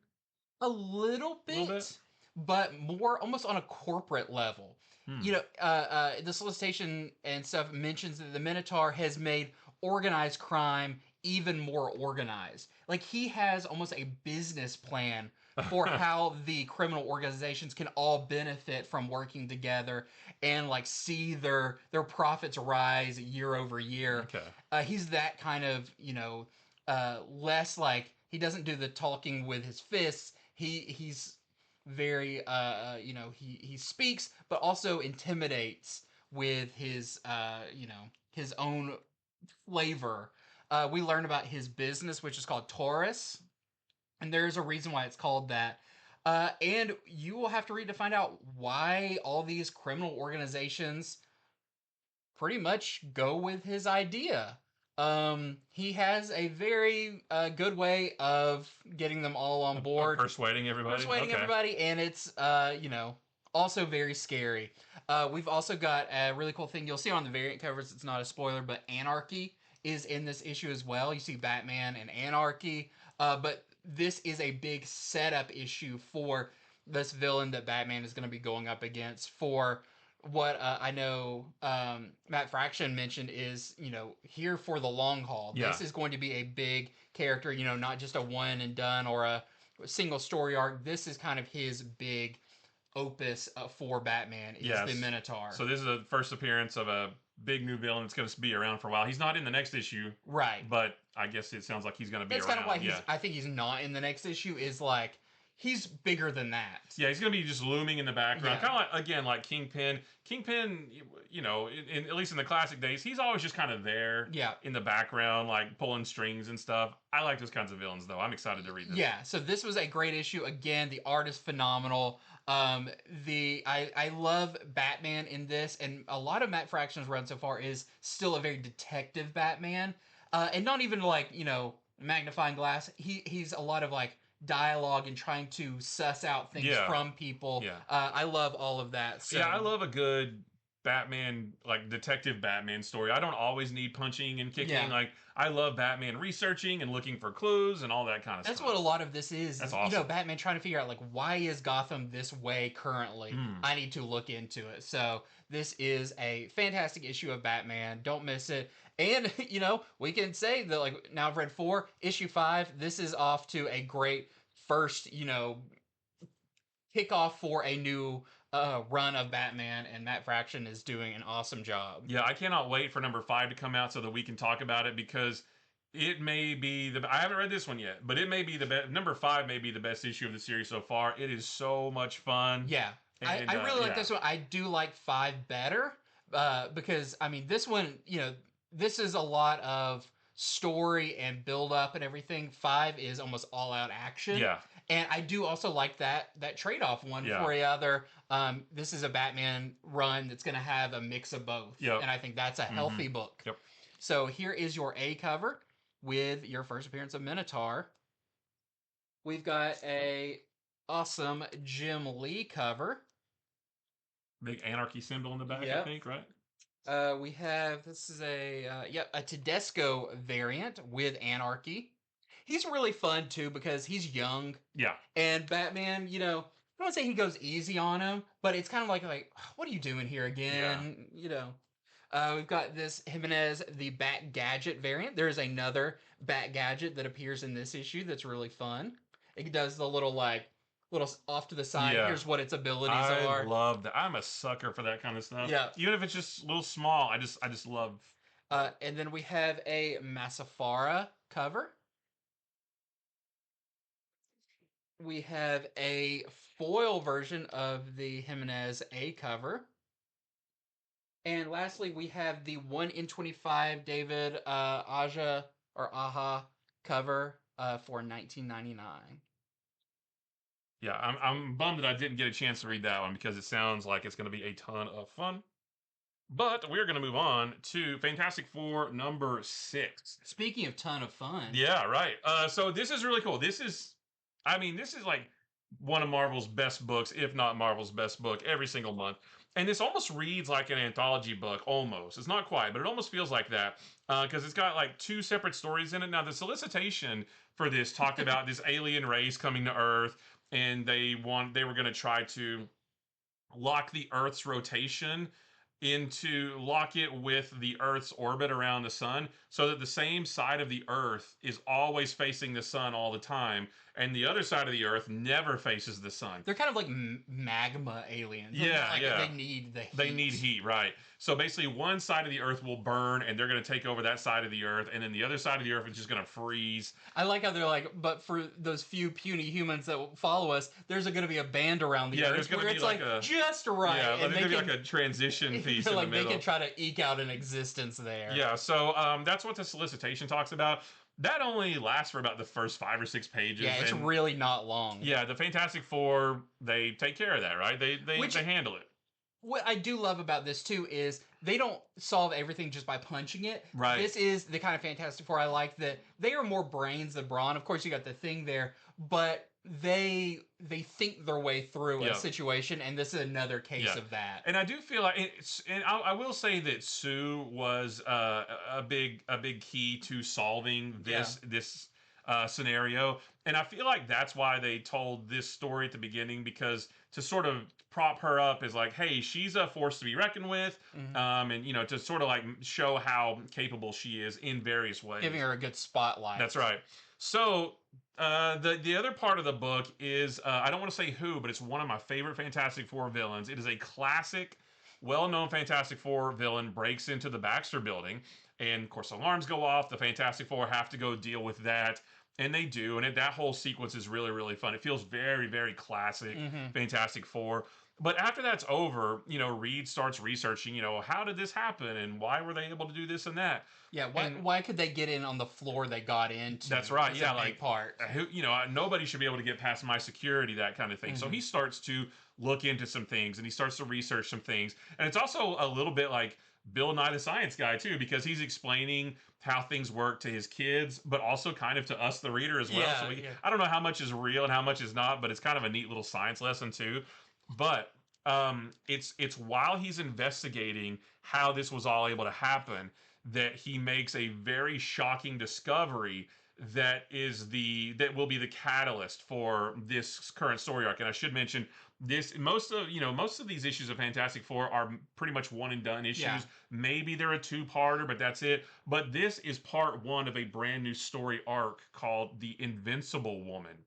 Speaker 1: A little bit, but more almost on a corporate level. The solicitation and stuff mentions that the Minotaur has made organized crime even more organized. Like, he has almost a business plan for how the criminal organizations can all benefit from working together and like see their profits rise year over year.
Speaker 2: Okay.
Speaker 1: He's that kind of, less like he doesn't do the talking with his fists. He's very he speaks but also intimidates with his his own flavor. We learn about his business, which is called Taurus, and there's a reason why it's called that. And you will have to read to find out why all these criminal organizations pretty much go with his idea. He has a very good way of getting them all on board,
Speaker 2: Persuading everybody.
Speaker 1: and it's also very scary. We've also got a really cool thing you'll see on the variant covers. It's not a spoiler, but Anarchy is in this issue as well. You see Batman and Anarchy, but this is a big setup issue for this villain that Batman is going to be going up against. For what I know Matt Fraction mentioned is, here for the long haul.
Speaker 2: Yeah.
Speaker 1: This is going to be a big character, not just a one and done or a single story arc. This is kind of his big opus for Batman, is the Minotaur.
Speaker 2: So this is the first appearance of a big new villain that's going to be around for a while. He's not in the next issue.
Speaker 1: Right.
Speaker 2: But I guess it sounds like he's going to be
Speaker 1: That's
Speaker 2: around.
Speaker 1: kind of why I think he's not in the next issue, is like, he's bigger than that.
Speaker 2: Yeah, he's going to be just looming in the background.
Speaker 1: Yeah.
Speaker 2: Kind of like, again, like Kingpin. Kingpin, at least in the classic days, he's always just kind of there in the background, like pulling strings and stuff. I like those kinds of villains, though. I'm excited to read this.
Speaker 1: Yeah, so this was a great issue. Again, the art is phenomenal. I love Batman in this, and a lot of Matt Fraction's run so far is still a very detective Batman. And not even like, magnifying glass. He's a lot of like dialogue and trying to suss out things from people.
Speaker 2: Yeah.
Speaker 1: I love all of that. So.
Speaker 2: Yeah, I love a good Batman, like detective Batman story. I don't always need punching and kicking.
Speaker 1: Yeah.
Speaker 2: Like, I love Batman researching and looking for clues and all that kind of
Speaker 1: That's
Speaker 2: stuff.
Speaker 1: what a lot of this is.
Speaker 2: That's awesome.
Speaker 1: Batman trying to figure out, like, why is Gotham this way currently? I need to look into it. So this is a fantastic issue of Batman. Don't miss it. And, we can say that, like, now I've read 4, issue 5, this is off to a great first, kickoff for a new run of Batman, and Matt Fraction is doing an awesome job.
Speaker 2: Yeah, I cannot wait for number 5 to come out so that we can talk about it, because it may be I haven't read this one yet, but it may be the best. Number 5 may be the best issue of the series so far. It is so much fun.
Speaker 1: Yeah. And, I really like this one. I do like 5 better because, I mean, this one, this is a lot of story and build up and everything. 5 is almost all out action.
Speaker 2: Yeah.
Speaker 1: And I do also like that trade-off one for a other. This is a Batman run that's going to have a mix of both.
Speaker 2: Yep.
Speaker 1: And I think that's a healthy book.
Speaker 2: Yep.
Speaker 1: So here is your A cover with your first appearance of Minotaur. We've got a awesome Jim Lee cover.
Speaker 2: Big Anarchy symbol in the back, I think, right?
Speaker 1: We have, this is a Tedesco variant with Anarchy. He's really fun, too, because he's young.
Speaker 2: Yeah.
Speaker 1: And Batman, I don't want to say he goes easy on him, but it's kind of like, what are you doing here again? Yeah. We've got this Jimenez, the Bat Gadget variant. There's another Bat Gadget that appears in this issue that's really fun. It does the little off to the side.
Speaker 2: Yeah.
Speaker 1: Here's what its abilities are.
Speaker 2: I love that. I'm a sucker for that kind of stuff.
Speaker 1: Yeah.
Speaker 2: Even if it's just a little small, I just love.
Speaker 1: And then we have a Massafara cover. We have a foil version of the Jimenez A cover. And lastly, we have the 1 in 25 David Aja cover for $19.99.
Speaker 2: Yeah, I'm bummed that I didn't get a chance to read that one, because it sounds like it's going to be a ton of fun. But we're going to move on to Fantastic Four number 6.
Speaker 1: Speaking of ton of fun.
Speaker 2: Yeah, right. So this is really cool. This is like one of Marvel's best books, if not Marvel's best book, every single month. And this almost reads like an anthology book, almost. It's not quite, but it almost feels like that, because it's got like 2 separate stories in it. Now, the solicitation for this talked about this alien race coming to Earth, and they were going to try to lock the Earth's rotation lock it with the Earth's orbit around the sun, so that the same side of the Earth is always facing the sun all the time, and the other side of the Earth never faces the sun.
Speaker 1: They're kind of like magma aliens.
Speaker 2: Yeah,
Speaker 1: like
Speaker 2: yeah.
Speaker 1: They need the heat.
Speaker 2: They need heat, right? So basically, one side of the Earth will burn, and they're going to take over that side of the Earth, and then the other side of the Earth is just going to freeze.
Speaker 1: I like how they're like, but for those few puny humans that follow us, there's going to be a band around the Earth
Speaker 2: there's going
Speaker 1: where
Speaker 2: to be
Speaker 1: it's
Speaker 2: like
Speaker 1: a just right.
Speaker 2: Yeah,
Speaker 1: and
Speaker 2: there's going to be like a transition piece in the middle.
Speaker 1: They can try to eke out an existence there.
Speaker 2: Yeah, so that's what the solicitation talks about. That only lasts for about the first 5 or 6 pages.
Speaker 1: Yeah, it's really not long.
Speaker 2: Yeah, the Fantastic Four, they take care of that, right? They handle it.
Speaker 1: What I do love about this too is they don't solve everything just by punching it.
Speaker 2: Right.
Speaker 1: This is the kind of Fantastic Four I like, that they are more brains than brawn. Of course, you got the Thing there, but they think their way through a situation, and this is another case of that.
Speaker 2: And I do feel like I will say that Sue was a big key to solving this scenario, and I feel like that's why they told this story at the beginning, because to sort of prop her up as like, hey, she's a force to be reckoned with, and to sort of like show how capable she is in various ways,
Speaker 1: giving her a good spotlight.
Speaker 2: That's right. So the other part of the book is I don't want to say who, but it's one of my favorite Fantastic Four villains. It is a classic, well-known Fantastic Four villain breaks into the Baxter Building, and of course alarms go off. The Fantastic Four have to go deal with that, and they do. And that whole sequence is really, really fun. It feels very, very classic Fantastic Four. But after that's over, Reed starts researching, how did this happen and why were they able to do this and that?
Speaker 1: Yeah, why could they get in on the floor they got into?
Speaker 2: That's right. Yeah,
Speaker 1: like part.
Speaker 2: Nobody should be able to get past my security, that kind of thing. So he starts to look into some things, and he starts to research some things. And it's also a little bit like Bill Nye the Science Guy too, because he's explaining how things work to his kids, but also kind of to us, the reader, as well.
Speaker 1: Yeah,
Speaker 2: I don't know how much is real and how much is not, but it's kind of a neat little science lesson too. But it's while he's investigating how this was all able to happen that he makes a very shocking discovery that will be the catalyst for this current story arc. And I should mention this: most of these issues of Fantastic Four are pretty much one and done issues.
Speaker 1: Yeah.
Speaker 2: Maybe they're a 2-parter, but that's it. But this is part 1 of a brand new story arc called The Invincible Woman.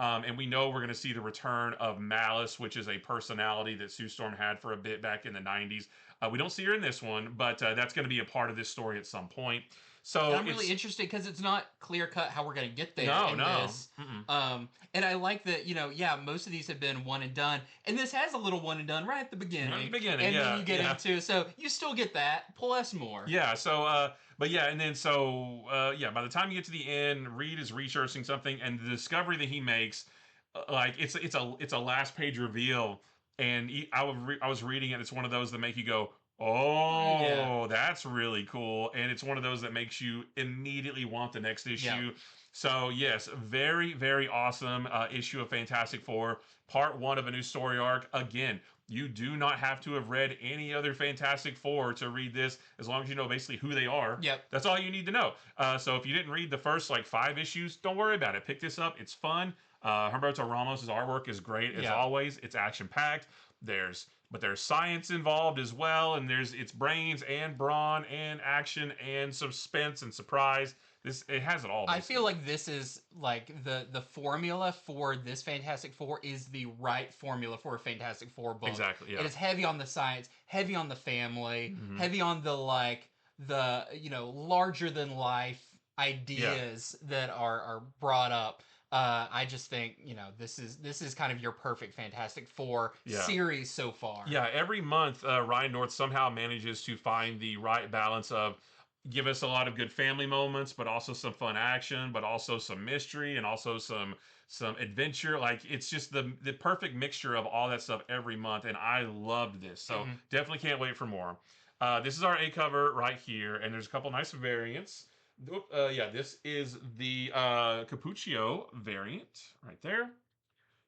Speaker 2: And we know we're going to see the return of Malice, which is a personality that Sue Storm had for a bit back in the 90s. We don't see her in this one, but that's going to be a part of this story at some point. So
Speaker 1: and I'm really interested because it's not clear cut how we're going to get there in this. And I like that, most of these have been one and done, and this has a little one and done right at the beginning.
Speaker 2: Right at the beginning,
Speaker 1: and then you get into, so you still get that plus more.
Speaker 2: Yeah. So, by the time you get to the end, Reed is researching something, and the discovery that he makes, it's a last page reveal, and I was reading it. It's one of those that make you go, oh, that's really cool. And it's one of those that makes you immediately want the next issue. Yeah. So, yes, very, very awesome issue of Fantastic Four, part 1 of a new story arc. Again, you do not have to have read any other Fantastic Four to read this, as long as you know basically who they are.
Speaker 1: Yep.
Speaker 2: That's all you need to know. So if you didn't read the first 5 issues, don't worry about it. Pick this up. It's fun. Humberto Ramos' artwork is great as always. It's action-packed. There's science involved as well, and it's brains and brawn and action and suspense and surprise. It has it all. Basically.
Speaker 1: I feel like this is the formula for this Fantastic Four is the right formula for a Fantastic Four book.
Speaker 2: Exactly. Yeah.
Speaker 1: It is heavy on the science, heavy on the family, heavy on the larger than life ideas that are brought up. I just think this is kind of your perfect Fantastic Four series so far.
Speaker 2: Yeah, every month Ryan North somehow manages to find the right balance of give us a lot of good family moments, but also some fun action, but also some mystery and also some adventure. It's just the perfect mixture of all that stuff every month, and I loved this. So definitely can't wait for more. This is our A cover right here, and there's a couple nice variants. This is the Capuccio variant right there.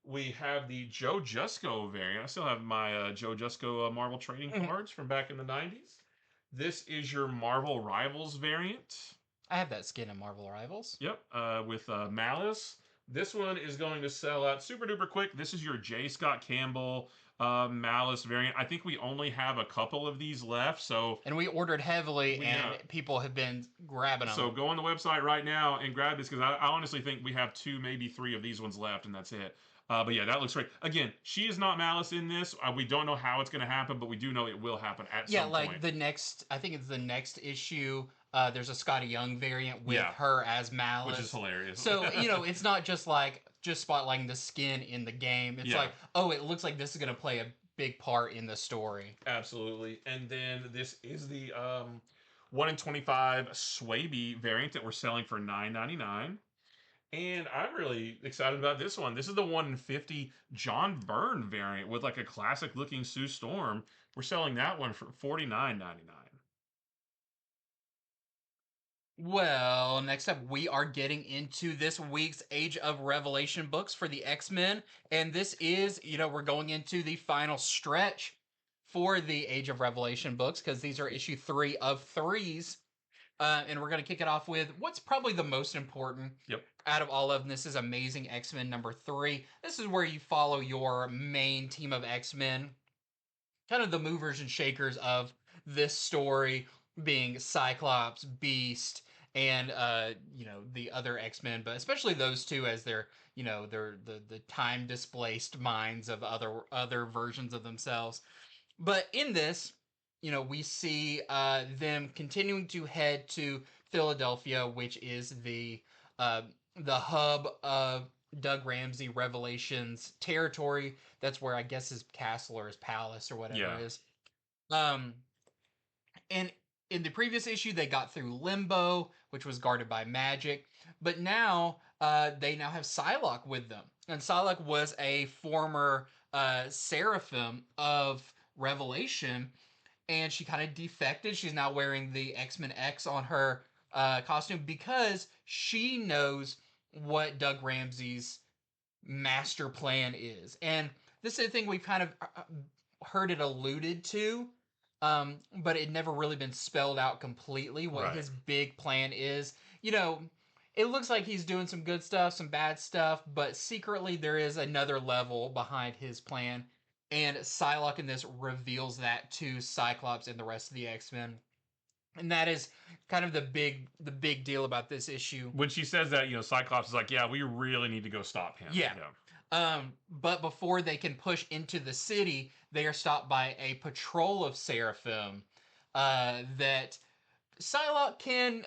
Speaker 2: We have the Joe Jusko variant. I still have my Joe Jusko Marvel trading cards from back in the 90s. This is your Marvel Rivals variant.
Speaker 1: I have that skin in Marvel Rivals.
Speaker 2: Yep, with Malice. This one is going to sell out super duper quick. This is your J. Scott Campbell Malice variant. I think we only have a couple of these left, so
Speaker 1: And we ordered heavily, and people have been grabbing them.
Speaker 2: So go on the website right now and grab this, because I honestly think we have 2, maybe 3 of these ones left, and that's it. But yeah, that looks great. Again, she is not Malice in this. We don't know how it's going to happen, but we do know it will happen at some point.
Speaker 1: Yeah, like the next, I think it's the next issue. There's a Scotty Young variant with her as Malice,
Speaker 2: which is hilarious.
Speaker 1: So it's not just like spotlighting the skin in the game. It's like, oh, it looks like this is going to play a big part in the story.
Speaker 2: Absolutely. And then this is the 1 in 25 Swaby variant that we're selling for $9.99. And I'm really excited about this one. This is the 1 in 50 John Byrne variant with like a classic looking Sue Storm. We're selling that one for $49.99.
Speaker 1: Well, next up, we are getting into this week's Age of Revelation books for the X-Men. And this is, we're going into the final stretch for the Age of Revelation books, because these are issue 3 of 3s. And we're going to kick it off with what's probably the most important out of all of them. This is Amazing X-Men number 3. This is where you follow your main team of X-Men, kind of the movers and shakers of this story, being Cyclops, Beast, and the other X-Men, but especially those two, as they're they're the time displaced minds of other versions of themselves. But in this, we see them continuing to head to Philadelphia, which is the hub of Doug Ramsey Revelations territory. That's where I guess his castle or his palace or whatever it is. And in the previous issue, they got through Limbo, which was guarded by magic. But now they now have Psylocke with them. And Psylocke was a former Seraphim of Revelation, and she kind of defected. She's now wearing the X-Men X on her costume because she knows what Doug Ramsey's master plan is. And this is the thing we've kind of heard it alluded to, but it never really been spelled out completely what his big plan is. It looks like he's doing some good stuff, some bad stuff, but secretly there is another level behind his plan. And Psylocke in this reveals that to Cyclops and the rest of the X-Men. And that is kind of the big deal about this issue.
Speaker 2: When she says that, Cyclops is like, yeah, we really need to go stop him.
Speaker 1: Yeah. But before they can push into the city, they are stopped by a patrol of Seraphim that Psylocke can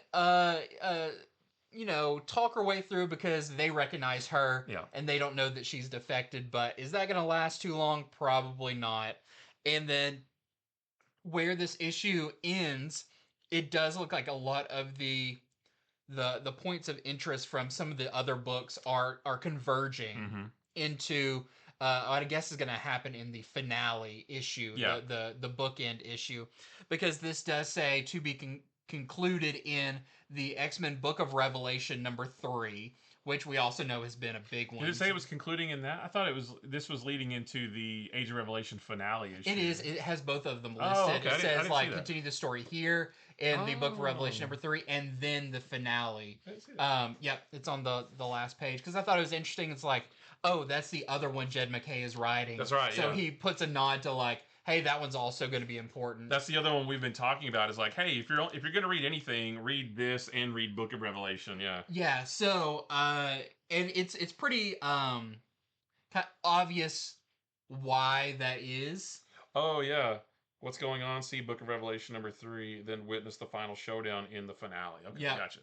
Speaker 1: talk her way through, because they recognize her and they don't know that she's defected. But is that going to last too long? Probably not. And then where this issue ends, it does look like a lot of the points of interest from some of the other books are converging into what I guess is going to happen in the finale issue, the bookend issue, because this does say to be concluded in the X-Men Book of Revelation number 3, which we also know has been a big one.
Speaker 2: Did it say it was concluding in that? I thought this was leading into the Age of Revelation finale issue.
Speaker 1: It is. It has both of them listed.
Speaker 2: Oh, okay.
Speaker 1: It says continue the story here in the Book of Revelation number 3, and then the finale. It's on the last page, because I thought it was interesting. It's like, oh, that's the other one Jed MacKay is writing.
Speaker 2: That's right.
Speaker 1: So he puts a nod to like, hey, that one's also going to be important.
Speaker 2: That's the other one we've been talking about. Is like, hey, if you're going to read anything, read this and read Book of Revelation. Yeah.
Speaker 1: Yeah. So and it's pretty kind of obvious why that is.
Speaker 2: Oh yeah. What's going on? See Book of Revelation number 3, then witness the final showdown in the finale. Okay, gotcha.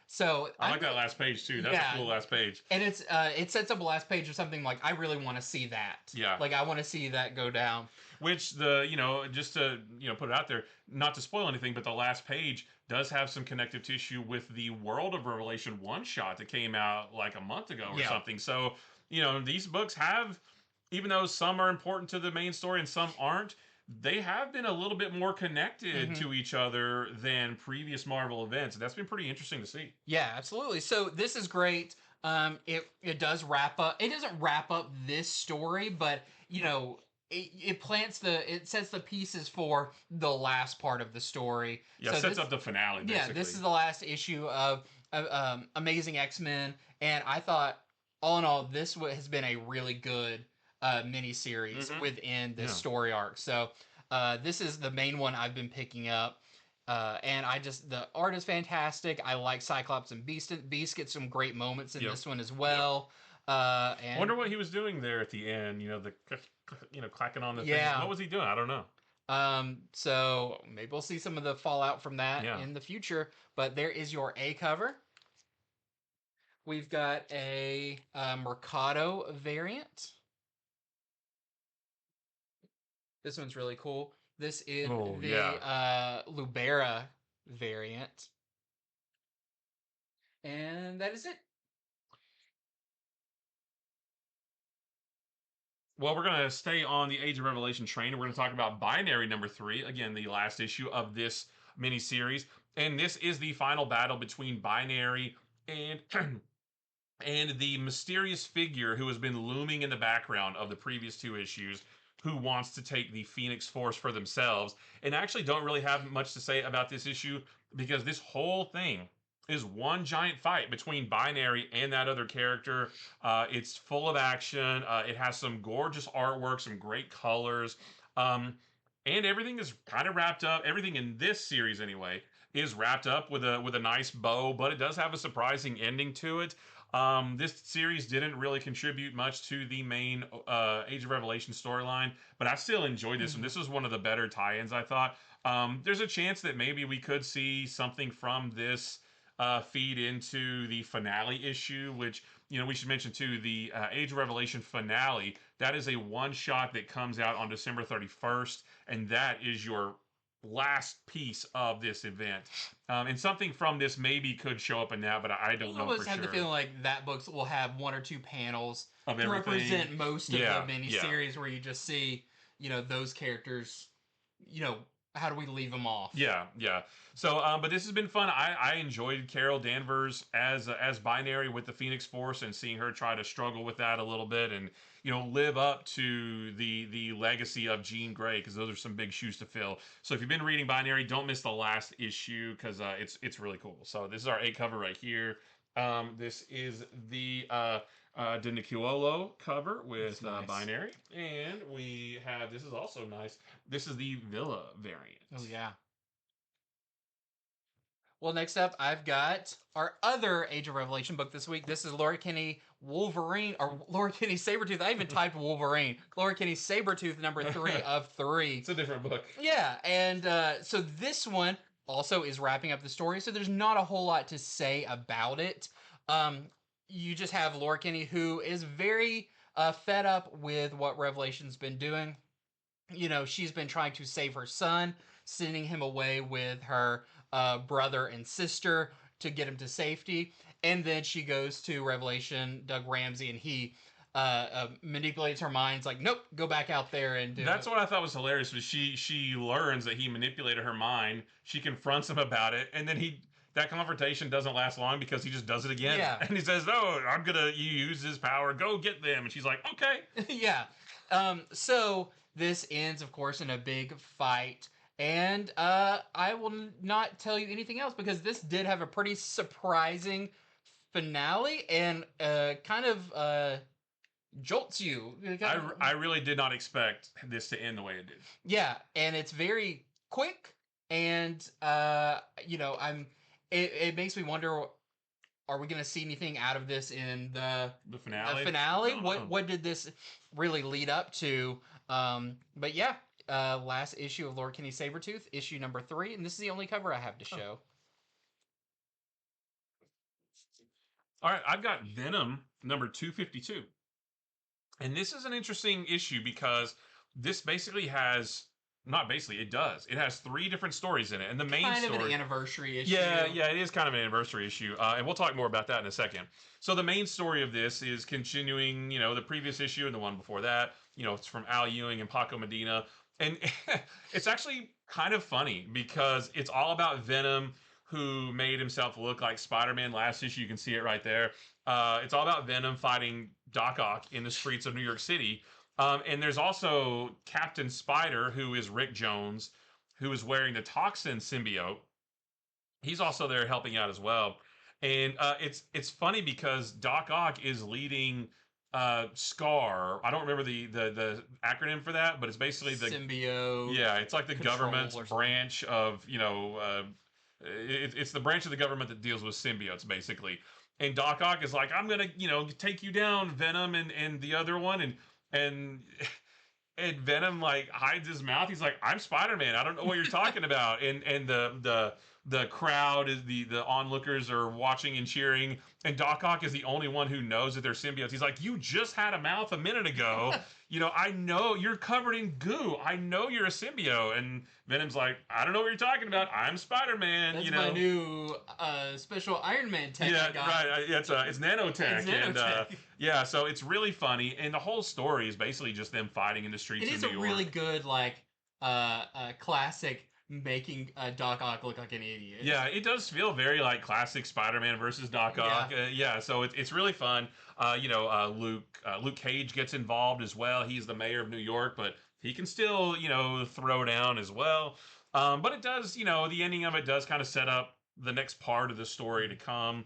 Speaker 1: So
Speaker 2: I like that last page too. That's a cool last page.
Speaker 1: And it's it sets up a last page of something like, I really want to see that.
Speaker 2: Yeah.
Speaker 1: Like I want to see that go down.
Speaker 2: Which just to put it out there, not to spoil anything, but the last page does have some connective tissue with the World of Revelation one shot that came out like a month ago or something. So these books have, even though some are important to the main story and some aren't, they have been a little bit more connected to each other than previous Marvel events. And that's been pretty interesting to see.
Speaker 1: Yeah, absolutely. So this is great. It does wrap up. It doesn't wrap up this story, but it sets the pieces for the last part of the story.
Speaker 2: Yeah, so sets up the finale, basically.
Speaker 1: Yeah, this is the last issue of Amazing X-Men, and I thought, all in all, this has been a really good miniseries
Speaker 2: Mhm.
Speaker 1: within this
Speaker 2: Yeah.
Speaker 1: story arc. So this is the main one I've been picking up. And the art is fantastic. I like Cyclops and Beast. Beast gets some great moments in
Speaker 2: Yep.
Speaker 1: this one as well.
Speaker 2: I
Speaker 1: And
Speaker 2: wonder what he was doing there at the end. Clacking on the things.
Speaker 1: yeah,
Speaker 2: What was he doing? I don't know.
Speaker 1: so maybe we'll see some of the fallout from that
Speaker 2: Yeah.
Speaker 1: in the future. But there is your A cover. We've got a Mercado variant. This one's really cool. This is
Speaker 2: Oh
Speaker 1: the
Speaker 2: yeah.
Speaker 1: Lubera variant. And that is it.
Speaker 2: Well, we're going to stay on the Age of Revelation train, and we're going to talk about Binary #3, again, the last issue of this miniseries. And this is the final battle between Binary and and the mysterious figure who has been looming in the background of the previous two issues, who wants to take the Phoenix Force for themselves. And I actually don't really have much to say about this issue because this whole thing is one giant fight between Binary and that other character. It's full of action. It has some gorgeous artwork, some great colors, and everything is kind of wrapped up. Everything in this series, anyway, is wrapped up with a nice bow. But it does have a surprising ending to it. This series didn't really contribute much to the main Age of Revelation storyline, but I still enjoyed this one. This was one of the better tie-ins, I thought. There's a chance that maybe we could see something from this feed into the finale issue, which, we should mention too, the Age of Revelation finale. That is a one shot that comes out on December 31st, and that is your last piece of this event. And something from this maybe could show up in that, but I don't
Speaker 1: I
Speaker 2: know for
Speaker 1: almost have the
Speaker 2: sure.
Speaker 1: feeling like that books will have one or two panels
Speaker 2: Of
Speaker 1: to
Speaker 2: everything.
Speaker 1: represent most of
Speaker 2: Yeah,
Speaker 1: the
Speaker 2: yeah.
Speaker 1: miniseries where you just see, those characters, how do we leave them off?
Speaker 2: Yeah, yeah. So, but this has been fun. I enjoyed Carol Danvers as Binary with the Phoenix Force, and seeing her try to struggle with that a little bit, and live up to the legacy of Jean Grey, because those are some big shoes to fill. So if you've been reading Binary, don't miss the last issue, because it's really cool. So this is our A cover right here. This is the De Niccuolo cover with
Speaker 1: Nice.
Speaker 2: Binary, and we have, this is also nice. This is the Villa variant.
Speaker 1: Oh yeah. Well, next up, I've got our other Age of Revelation book this week. This is Laura Kinney Wolverine, or Laura Kinney Sabretooth. I even typed Wolverine. Laura Kinney Sabretooth, number 3 of 3.
Speaker 2: It's a different book.
Speaker 1: Yeah, and so this one also is wrapping up the story, so there's not a whole lot to say about it. You just have Laura Kinney, who is very fed up with what Revelation's been doing. She's been trying to save her son, sending him away with her brother and sister to get him to safety. And then she goes to Revelation, Doug Ramsey, and he manipulates her mind. It's like, nope, go back out there and do
Speaker 2: That's
Speaker 1: it.
Speaker 2: what I thought was hilarious. Was she learns that he manipulated her mind. She confronts him about it, and then that confrontation doesn't last long because he just does it again.
Speaker 1: Yeah.
Speaker 2: And he says, "No, I'm gonna use his power. Go get them." And she's like, "Okay."
Speaker 1: Yeah. So this ends, of course, in a big fight. And I will not tell you anything else because this did have a pretty surprising finale and kind of jolts you.
Speaker 2: I really did not expect this to end the way it did.
Speaker 1: Yeah, and it's very quick, and it makes me wonder: are we going to see anything out of this in the
Speaker 2: finale?
Speaker 1: The finale?
Speaker 2: No.
Speaker 1: What did this really lead up to? But yeah, last issue of Lord Kinney Sabretooth, issue number 3, and this is the only cover I have to show.
Speaker 2: All right, I've got Venom number 252. And this is an interesting issue because this basically has, not basically, it does. It has 3 different stories in it. And the main
Speaker 1: kind
Speaker 2: story.
Speaker 1: Kind of an anniversary issue.
Speaker 2: Yeah, it is kind of an anniversary issue. And we'll talk more about that in a second. So the main story of this is continuing, the previous issue and the one before that. It's from Al Ewing and Paco Medina. And it's actually kind of funny because it's all about Venom, who made himself look like Spider-Man. Last issue, you can see it right there. It's all about Venom fighting Doc Ock in the streets of New York City. And there's also Captain Spider, who is Rick Jones, who is wearing the Toxin symbiote. He's also there helping out as well. And it's funny because Doc Ock is leading SCAR. I don't remember the acronym for that, but it's basically the
Speaker 1: Symbiote.
Speaker 2: yeah, it's like the
Speaker 1: Control
Speaker 2: government's
Speaker 1: or something.
Speaker 2: branch of it's the branch of the government that deals with symbiotes basically. And Doc Ock is like, I'm gonna take you down, Venom, and the other one, and and Venom like hides his mouth. He's like, "I'm Spider-Man. I don't know what you're talking about." And the crowd is the onlookers are watching and cheering, and Doc Ock is the only one who knows that they're symbiotes. He's like, "You just had a mouth a minute ago. I know you're covered in goo. I know you're a symbiote." And Venom's like, "I don't know what you're talking about. I'm Spider-Man."
Speaker 1: That's my new special Iron Man tech
Speaker 2: Yeah,
Speaker 1: I got.
Speaker 2: right. It's nanotech,
Speaker 1: It's nanotech.
Speaker 2: yeah, so it's really funny, and the whole story is basically just them fighting in the streets
Speaker 1: It
Speaker 2: of
Speaker 1: is
Speaker 2: New
Speaker 1: a really
Speaker 2: York.
Speaker 1: good classic making Doc Ock look like an idiot.
Speaker 2: Yeah, it does feel very like classic Spider-Man versus Doc
Speaker 1: Yeah.
Speaker 2: Ock. Yeah, so it's really fun. Luke Cage gets involved as well. He's the mayor of New York, but he can still throw down as well. But it does, the ending of it does kind of set up the next part of the story to come,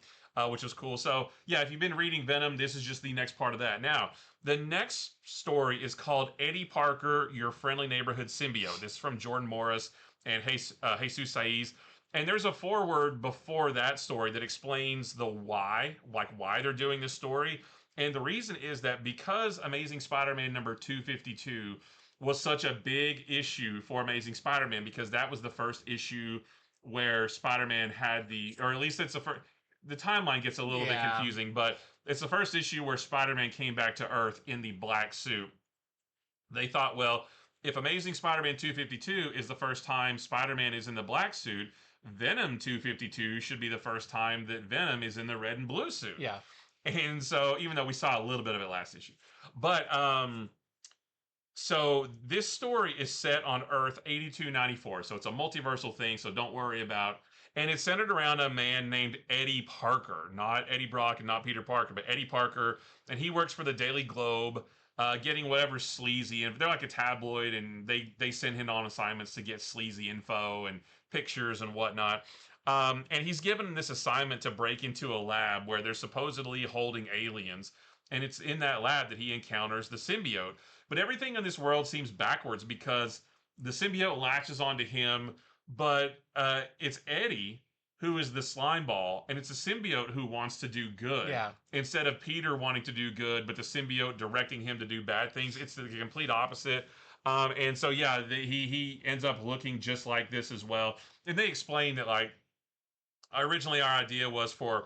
Speaker 2: which is cool. So yeah, if you've been reading Venom, this is just the next part of that. Now, the next story is called Eddie Parker, Your Friendly Neighborhood Symbiote. This is from Jordan Morris and Jesus Saiz. And there's a foreword before that story that explains the why, like why they're doing this story. And the reason is that because Amazing Spider-Man number 252 was such a big issue for Amazing Spider-Man, because that was the first issue where Spider-Man had or at least it's the first. The timeline gets a little bit
Speaker 1: Yeah.
Speaker 2: confusing, but it's the first issue where Spider-Man came back to Earth in the black suit. They thought, well, if Amazing Spider-Man 252 is the first time Spider-Man is in the black suit, Venom 252 should be the first time that Venom is in the red and blue suit.
Speaker 1: Yeah.
Speaker 2: And so, even though we saw a little bit of it last issue, but so this story is set on Earth 8294. So it's a multiversal thing. So don't worry about. And it's centered around a man named Eddie Parker, not Eddie Brock and not Peter Parker, but Eddie Parker. And he works for the Daily Globe, getting whatever sleazy. And they're like a tabloid, and they send him on assignments to get sleazy info and pictures and whatnot. And he's given this assignment to break into a lab where they're supposedly holding aliens. And it's in that lab that he encounters the symbiote. But everything in this world seems backwards because the symbiote latches onto him, but it's Eddie who is the slime ball, and it's a symbiote who wants to do good.
Speaker 1: Yeah.
Speaker 2: Instead of Peter wanting to do good, but the symbiote directing him to do bad things, it's the complete opposite. And so yeah, he ends up looking just like this as well. And they explain that like originally our idea was for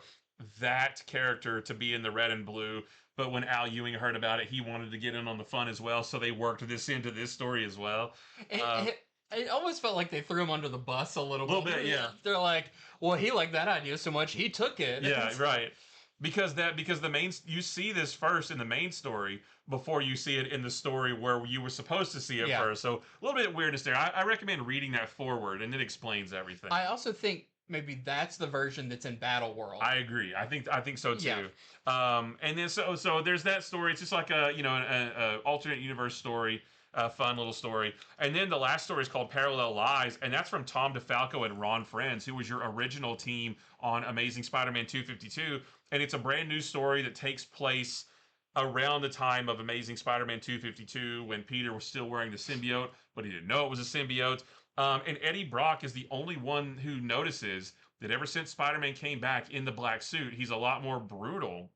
Speaker 2: that character to be in the red and blue, but when Al Ewing heard about it, he wanted to get in on the fun as well, so they worked this into this story as well.
Speaker 1: It,
Speaker 2: Uh,
Speaker 1: it, it almost felt like they threw him under the bus a little
Speaker 2: Little
Speaker 1: bit.
Speaker 2: bit, yeah.
Speaker 1: They're like, well, he liked that idea so much, he took it.
Speaker 2: Yeah, right. Because the main you see this first in the main story before you see it in the story where you were supposed to see it
Speaker 1: Yeah.
Speaker 2: first. So a little bit of weirdness there. I recommend reading that forward, and it explains everything.
Speaker 1: I also think maybe that's the version that's in Battle World.
Speaker 2: I agree. I think so too.
Speaker 1: Yeah.
Speaker 2: And then so there's that story. It's just like a alternate universe story, a fun little story. And then the last story is called Parallel Lives, and that's from Tom DeFalco and Ron Friends, who was your original team on Amazing Spider-Man 252. And it's a brand new story that takes place around the time of Amazing Spider-Man 252 when Peter was still wearing the symbiote, but he didn't know it was a symbiote. And Eddie Brock is the only one who notices that ever since Spider-Man came back in the black suit, he's a lot more brutal.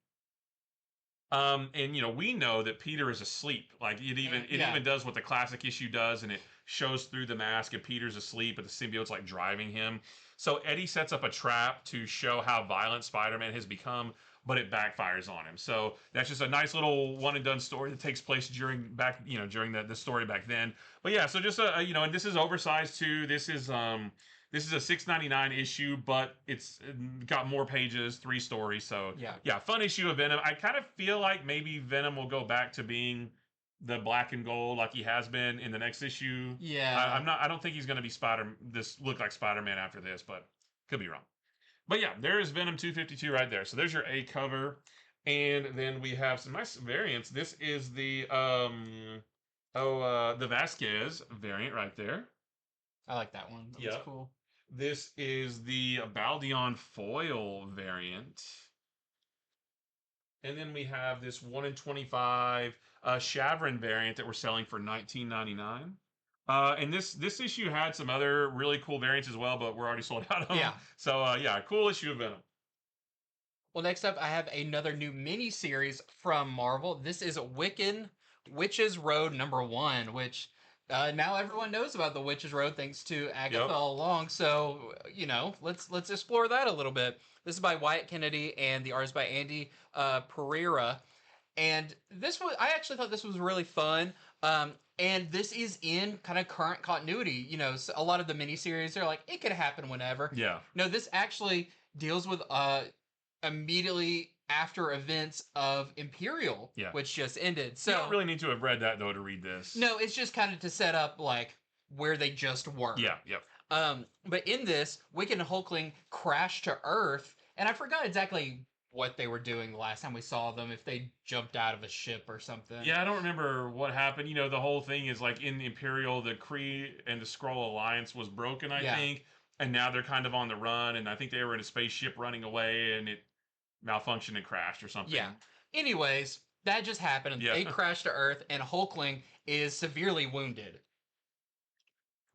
Speaker 2: And we know that Peter is asleep. Like it even does what the classic issue does, and it shows through the mask and Peter's asleep, but the symbiote's like driving him. So Eddie sets up a trap to show how violent Spider-Man has become, but it backfires on him. So that's just a nice little one and done story that takes place during the story back then. But yeah, so just and this is oversized too. This is a $6.99 issue, but it's got more pages, 3 stories. So yeah, fun issue of Venom. I kind of feel like maybe Venom will go back to being the black and gold like he has been in the next issue.
Speaker 1: Yeah.
Speaker 2: I don't think he's going to be look like Spider-Man after this, but could be wrong. But yeah, there is Venom 252 right there. So there's your A cover. And then we have some nice variants. This is the the Vasquez variant right there.
Speaker 1: I like that one. That's cool.
Speaker 2: This is the Baldion foil variant. And then we have this 1 in 25 Shavrin variant that we're selling for $19.99. And this issue had some other really cool variants as well, but we're already sold out of them.
Speaker 1: Yeah.
Speaker 2: So yeah, cool issue of Venom.
Speaker 1: Well, next up, I have another new mini series from Marvel. This is Wiccan Witches Road #1, which now everyone knows about the Witches Road thanks to Agatha
Speaker 2: Yep.
Speaker 1: all along. So let's explore that a little bit. This is by Wyatt Kennedy and the art is by Andy Pereira. And I actually thought this was really fun. And this is in kind of current continuity. So a lot of the miniseries are like, it could happen whenever.
Speaker 2: Yeah.
Speaker 1: No, this actually deals with immediately after events of Imperial,
Speaker 2: Yeah.
Speaker 1: which just ended. So
Speaker 2: you don't really need to have read that though to read this.
Speaker 1: no, it's just kind of to set up like where they just were.
Speaker 2: Yeah, yep.
Speaker 1: But in this, Wiccan and Hulkling crash to Earth, and I forgot exactly what they were doing the last time we saw them, if they jumped out of a ship or something.
Speaker 2: Yeah, I don't remember what happened. The whole thing is like in Imperial, the Kree and the Skrull alliance was broken, I think. And now they're kind of on the run, and I think they were in a spaceship running away, and it malfunctioned and crashed or something.
Speaker 1: Yeah. Anyways, that just happened. And they crash to Earth, and Hulkling is severely wounded.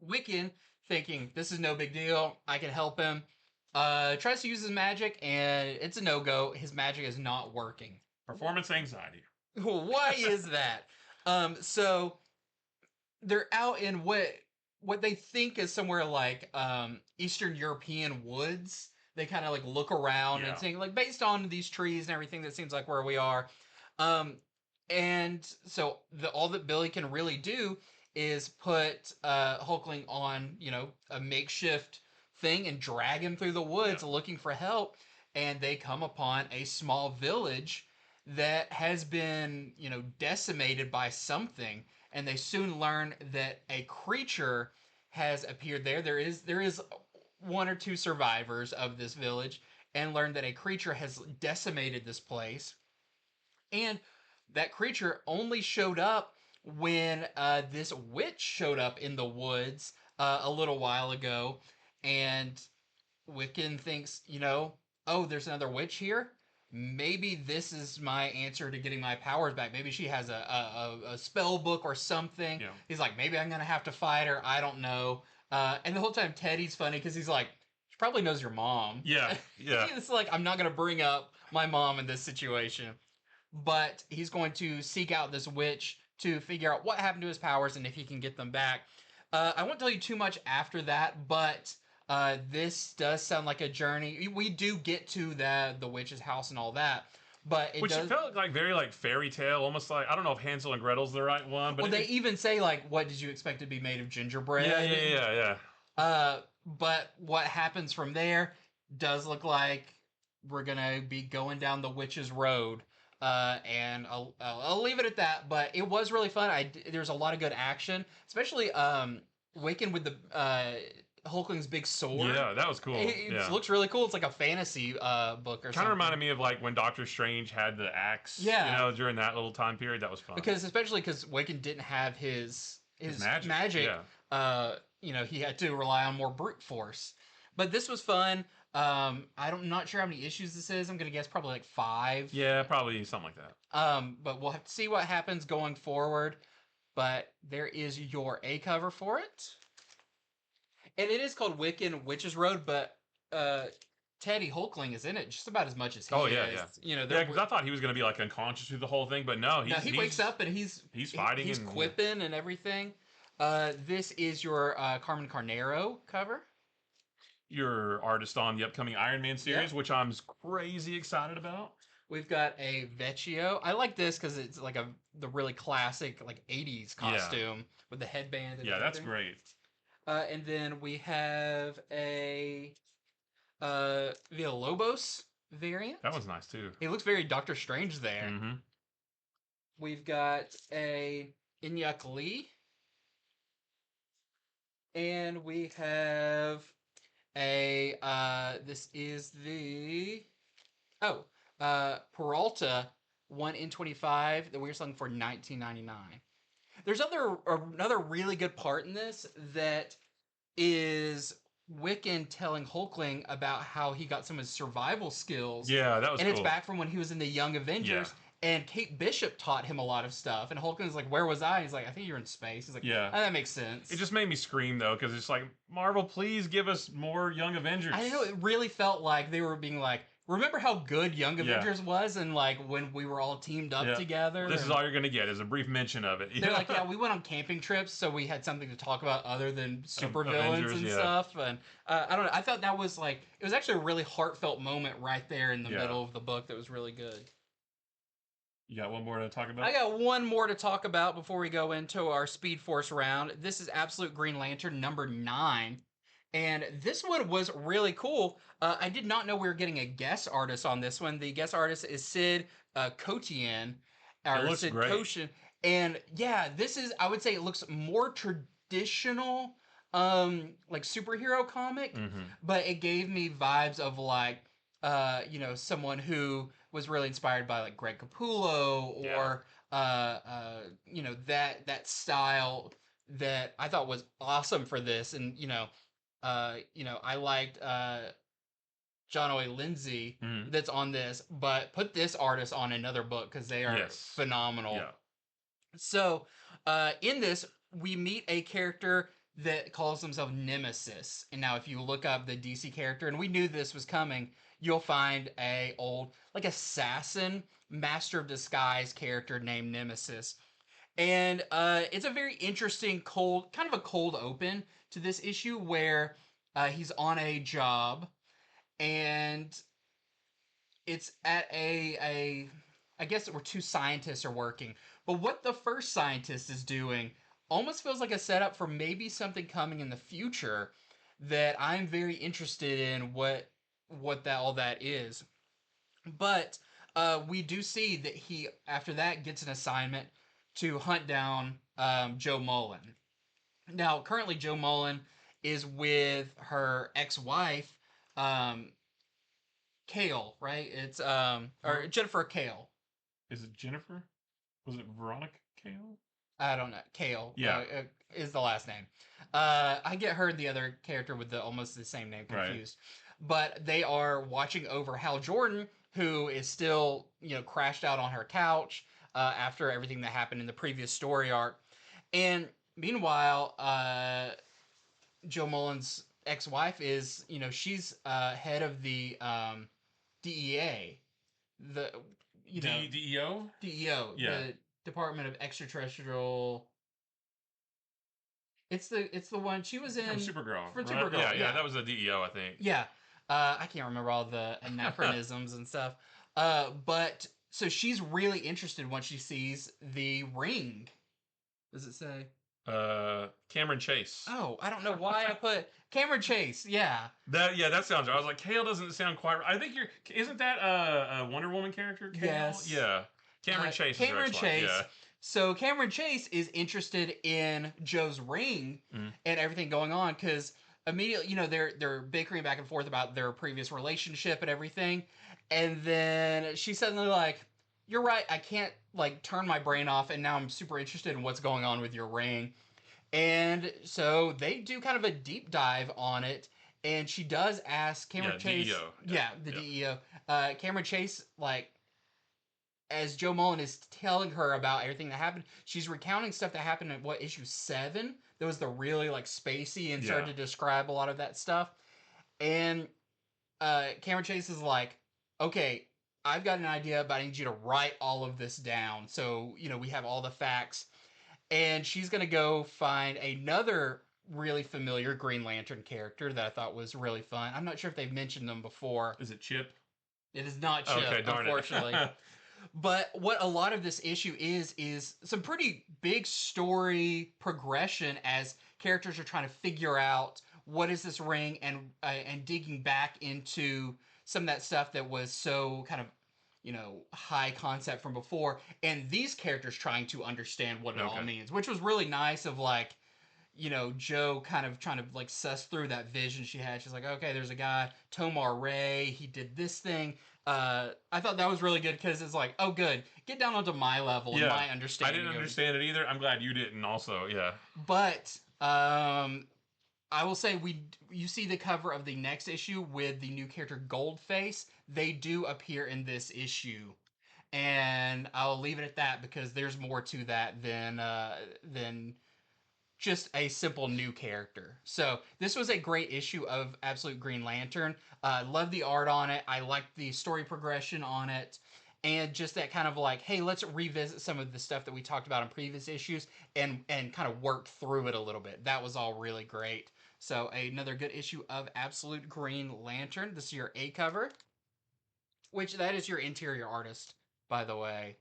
Speaker 1: Wiccan, thinking this is no big deal, I can help him, tries to use his magic, and it's a no-go. His magic is not working.
Speaker 2: Performance anxiety.
Speaker 1: Why is that? So they're out in what they think is somewhere like Eastern European woods. They kind of like look around and think like based on these trees and everything, that seems like where we are. And so all that Billy can really do is put Hulkling on, a makeshift thing and drag him through the woods looking for help. And they come upon a small village that has been, decimated by something. And they soon learn that a creature has appeared there. There is one or two survivors of this village, and learn that a creature has decimated this place. And that creature only showed up when this witch showed up in the woods a little while ago. And Wiccan thinks, oh, there's another witch here? Maybe this is my answer to getting my powers back. Maybe she has a spell book or something.
Speaker 2: Yeah.
Speaker 1: He's like, maybe I'm going to have to fight her. I don't know. And the whole time Teddy's funny because he's like, she probably knows your mom.
Speaker 2: Yeah, yeah.
Speaker 1: It's like, I'm not going to bring up my mom in this situation. But he's going to seek out this witch to figure out what happened to his powers and if he can get them back. I won't tell you too much after that, but this does sound like a journey. We do get to the witch's house and all that, but
Speaker 2: it felt like very like fairy tale, almost like, I don't know if Hansel and Gretel's the right one, but
Speaker 1: they even say like, what did you expect to be made of gingerbread?
Speaker 2: Yeah.
Speaker 1: But what happens from there does look like we're gonna be going down the witch's road. And I'll leave it at that. But it was really fun. There's a lot of good action, especially Wiccan with the Hulkling's big sword.
Speaker 2: Yeah, that was cool.
Speaker 1: It looks really cool. It's like a fantasy book or something.
Speaker 2: Kind of reminded me of like when Doctor Strange had the axe.
Speaker 1: Yeah.
Speaker 2: During that little time period. That was fun.
Speaker 1: Especially because Wiccan didn't have his magic.
Speaker 2: Yeah.
Speaker 1: He had to rely on more brute force. But this was fun. I'm not sure how many issues this is. I'm gonna guess probably like 5.
Speaker 2: Yeah, probably something like that.
Speaker 1: But we'll have to see what happens going forward. But there is your A cover for it. And it is called Wiccan Witches Road, but Teddy Hulkling is in it just about as much as he is.
Speaker 2: Oh, yeah. Because I thought he was going to be like unconscious through the whole thing, but no.
Speaker 1: He wakes up and he's
Speaker 2: fighting.
Speaker 1: He's quipping and everything. This is your Carmen Carnero cover.
Speaker 2: Your artist on the upcoming Iron Man series, which I'm crazy excited about.
Speaker 1: We've got a Vecchio. I like this because it's like the really classic like 80s costume with the headband. And
Speaker 2: that's great.
Speaker 1: And then we have a Villalobos variant.
Speaker 2: That was nice too.
Speaker 1: He looks very Doctor Strange there.
Speaker 2: Mm-hmm.
Speaker 1: We've got a Inyak Lee. And we have this is the Peralta 1 in 25 that we're selling for $19.99. There's another really good part in this that is Wiccan telling Hulkling about how he got some of his survival skills,
Speaker 2: Yeah, that was
Speaker 1: and it's
Speaker 2: cool.
Speaker 1: back from when he was in the Young Avengers.
Speaker 2: Yeah.
Speaker 1: And Kate Bishop taught him a lot of stuff, and Hulkling's like, "Where was I?" He's like, "I think you're in space." He's like,
Speaker 2: Yeah.
Speaker 1: "Oh, that makes sense."
Speaker 2: It just made me scream though, because it's like, Marvel, please give us more Young Avengers.
Speaker 1: I know it really felt like they were being like, remember how good Young
Speaker 2: Yeah.
Speaker 1: Avengers was, and like when we were all teamed up
Speaker 2: Yeah.
Speaker 1: together.
Speaker 2: This is
Speaker 1: and
Speaker 2: all you're gonna get is a brief mention of it.
Speaker 1: They're like, yeah, we went on camping trips, so we had something to talk about other than supervillains
Speaker 2: Avengers,
Speaker 1: and
Speaker 2: yeah.
Speaker 1: stuff. And I don't know. I thought that was like, it was actually a really heartfelt moment right there in the
Speaker 2: Yeah.
Speaker 1: middle of the book that was really good.
Speaker 2: You got one more to talk about?
Speaker 1: I got one more to talk about before we go into our Speed Force round. This is Absolute Green Lantern number 9. And this one was really cool. I did not know we were getting a guest artist on this one. The guest artist is Sid Kotian.
Speaker 2: It looks
Speaker 1: Sid
Speaker 2: great.
Speaker 1: Koshin. And yeah, this is, I would say it looks more traditional, like superhero comic, but it gave me vibes of like, someone who was really inspired by like Greg Capullo or that style that I thought was awesome for this. And I liked John Oy Lindsay that's on this, but put this artist on another book because they are phenomenal.
Speaker 2: Yeah.
Speaker 1: So in this, we meet a character that calls himself Nemesis. And now if you look up the DC character, and we knew this was coming, you'll find a old like assassin master of disguise character named Nemesis. And it's a very interesting kind of a cold open to this issue where he's on a job and it's at I guess where two scientists are working. But what the first scientist is doing almost feels like a setup for maybe something coming in the future that I'm very interested in what all that is. But we do see that he after that gets an assignment to hunt down Joe Mullen. Now, currently, Joe Mullen is with her ex-wife, um, Kale, right? It's or Jennifer Kale.
Speaker 2: Is it Jennifer? Was it Veronica Kale?
Speaker 1: I don't know. Kale,
Speaker 2: yeah,
Speaker 1: is the last name. I get her and the other character with the almost the same name confused. Right. But they are watching over Hal Jordan, who is still crashed out on her couch after everything that happened in the previous story arc. And meanwhile, Joe Mullen's ex-wife is she's head of the DEA, the
Speaker 2: DEO,
Speaker 1: the Department of Extraterrestrial. It's the one she was in
Speaker 2: from Supergirl.
Speaker 1: From Supergirl,
Speaker 2: yeah, that was the DEO, I think.
Speaker 1: Yeah, I can't remember all the anachronisms and stuff. But so she's really interested when she sees the ring. Does it say?
Speaker 2: Cameron Chase.
Speaker 1: Oh, I don't know why I put Cameron Chase. Yeah.
Speaker 2: That sounds right. I was like, Kale doesn't sound quite right. I think isn't that a Wonder Woman character? Kale?
Speaker 1: Yes.
Speaker 2: Yeah. Cameron Chase.
Speaker 1: Cameron Chase.
Speaker 2: Yeah.
Speaker 1: So Cameron Chase is interested in Joe's ring and everything going on because immediately, they're bickering back and forth about their previous relationship and everything, and then she's suddenly like, "You're right. I can't turn my brain off, and now I'm super interested in what's going on with your ring." And so they do kind of a deep dive on it, and she does ask Cameron Chase.
Speaker 2: DEO.
Speaker 1: The DEO. Cameron Chase, as Joe Mullen is telling her about everything that happened, she's recounting stuff that happened in issue 7. That was the really spacey and started to describe a lot of that stuff. And Cameron Chase is like, "Okay, I've got an idea, but I need you to write all of this down. So, we have all the facts." And she's going to go find another really familiar Green Lantern character that I thought was really fun. I'm not sure if they've mentioned them before.
Speaker 2: Is it Chip?
Speaker 1: It is not Chip,
Speaker 2: okay, darn
Speaker 1: unfortunately.
Speaker 2: It.
Speaker 1: But what a lot of this issue is some pretty big story progression as characters are trying to figure out what is this ring and digging back into some of that stuff that was so kind of high concept from before, and these characters trying to understand what it all means, which was really nice of Joe kind of trying to suss through that vision she had. She's like, okay, there's a guy, Tomar Ray, he did this thing. I thought that was really good because it's like, oh, good, get down onto my level and my understanding.
Speaker 2: I didn't understand it either. I'm glad you didn't also, yeah.
Speaker 1: But I will say you see the cover of the next issue with the new character Goldface. They do appear in this issue, and I'll leave it at that because there's more to that than just a simple new character. So this was a great issue of Absolute Green Lantern. Love the art on it. I liked the story progression on it. And just that kind of like, hey, let's revisit some of the stuff that we talked about in previous issues and kind of work through it a little bit. That was all really great. So another good issue of Absolute Green Lantern. This is your A cover, which that is your interior artist, by the way.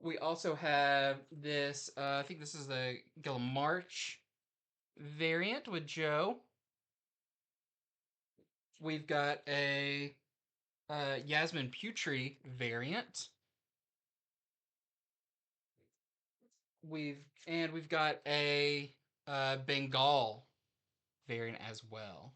Speaker 1: We also have this, I think this is the March variant with Joe. We've got a Yasmin Putri variant. We've got a Bengal variant as well.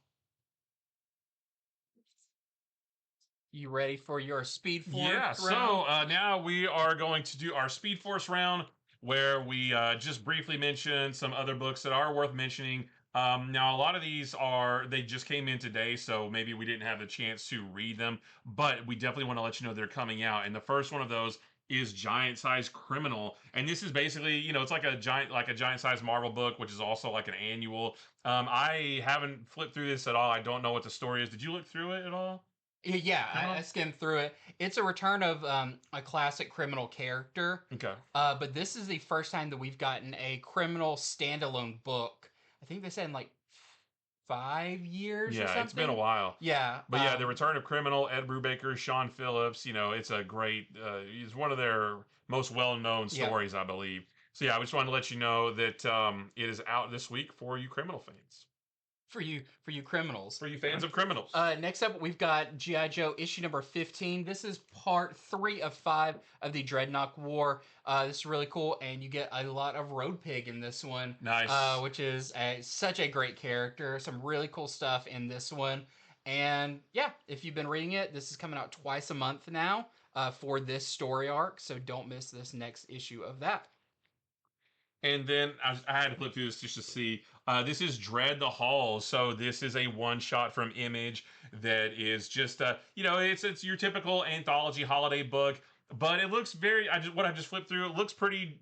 Speaker 1: You ready for your Speed Force
Speaker 2: Yeah,
Speaker 1: round?
Speaker 2: so now we are going to do our Speed Force round where we just briefly mention some other books that are worth mentioning. Now, a lot of these they just came in today, so maybe we didn't have a chance to read them, but we definitely want to let you know they're coming out. And the first one of those is Giant Size Criminal. And this is basically, it's like a giant size Marvel book, which is also like an annual. I haven't flipped through this at all. I don't know what the story is. Did you look through it at all?
Speaker 1: Yeah, I skimmed through it. It's a return of a classic criminal character.
Speaker 2: Okay.
Speaker 1: But this is the first time that we've gotten a criminal standalone book. I think they said in like 5 years or something.
Speaker 2: Yeah, it's been a while.
Speaker 1: Yeah.
Speaker 2: But yeah, The Return of Criminal, Ed Brubaker, Sean Phillips, it's a great, it's one of their most well-known stories, I believe. So yeah, I just wanted to let you know that it is out this week for you criminal fans.
Speaker 1: For you criminals.
Speaker 2: For you fans of criminals.
Speaker 1: Next up, we've got G.I. Joe issue number 15. This is part 3 of 5 of the Dreadnought War. This is really cool, and you get a lot of Road Pig in this one.
Speaker 2: Nice.
Speaker 1: Which is such a great character. Some really cool stuff in this one. And yeah, if you've been reading it, this is coming out twice a month now for this story arc, so don't miss this next issue of that.
Speaker 2: And then I had to flip through this just to see. This is Dread the Hall. So this is a one shot from Image that is just it's your typical anthology holiday book, but it looks very. I just flipped through. It looks pretty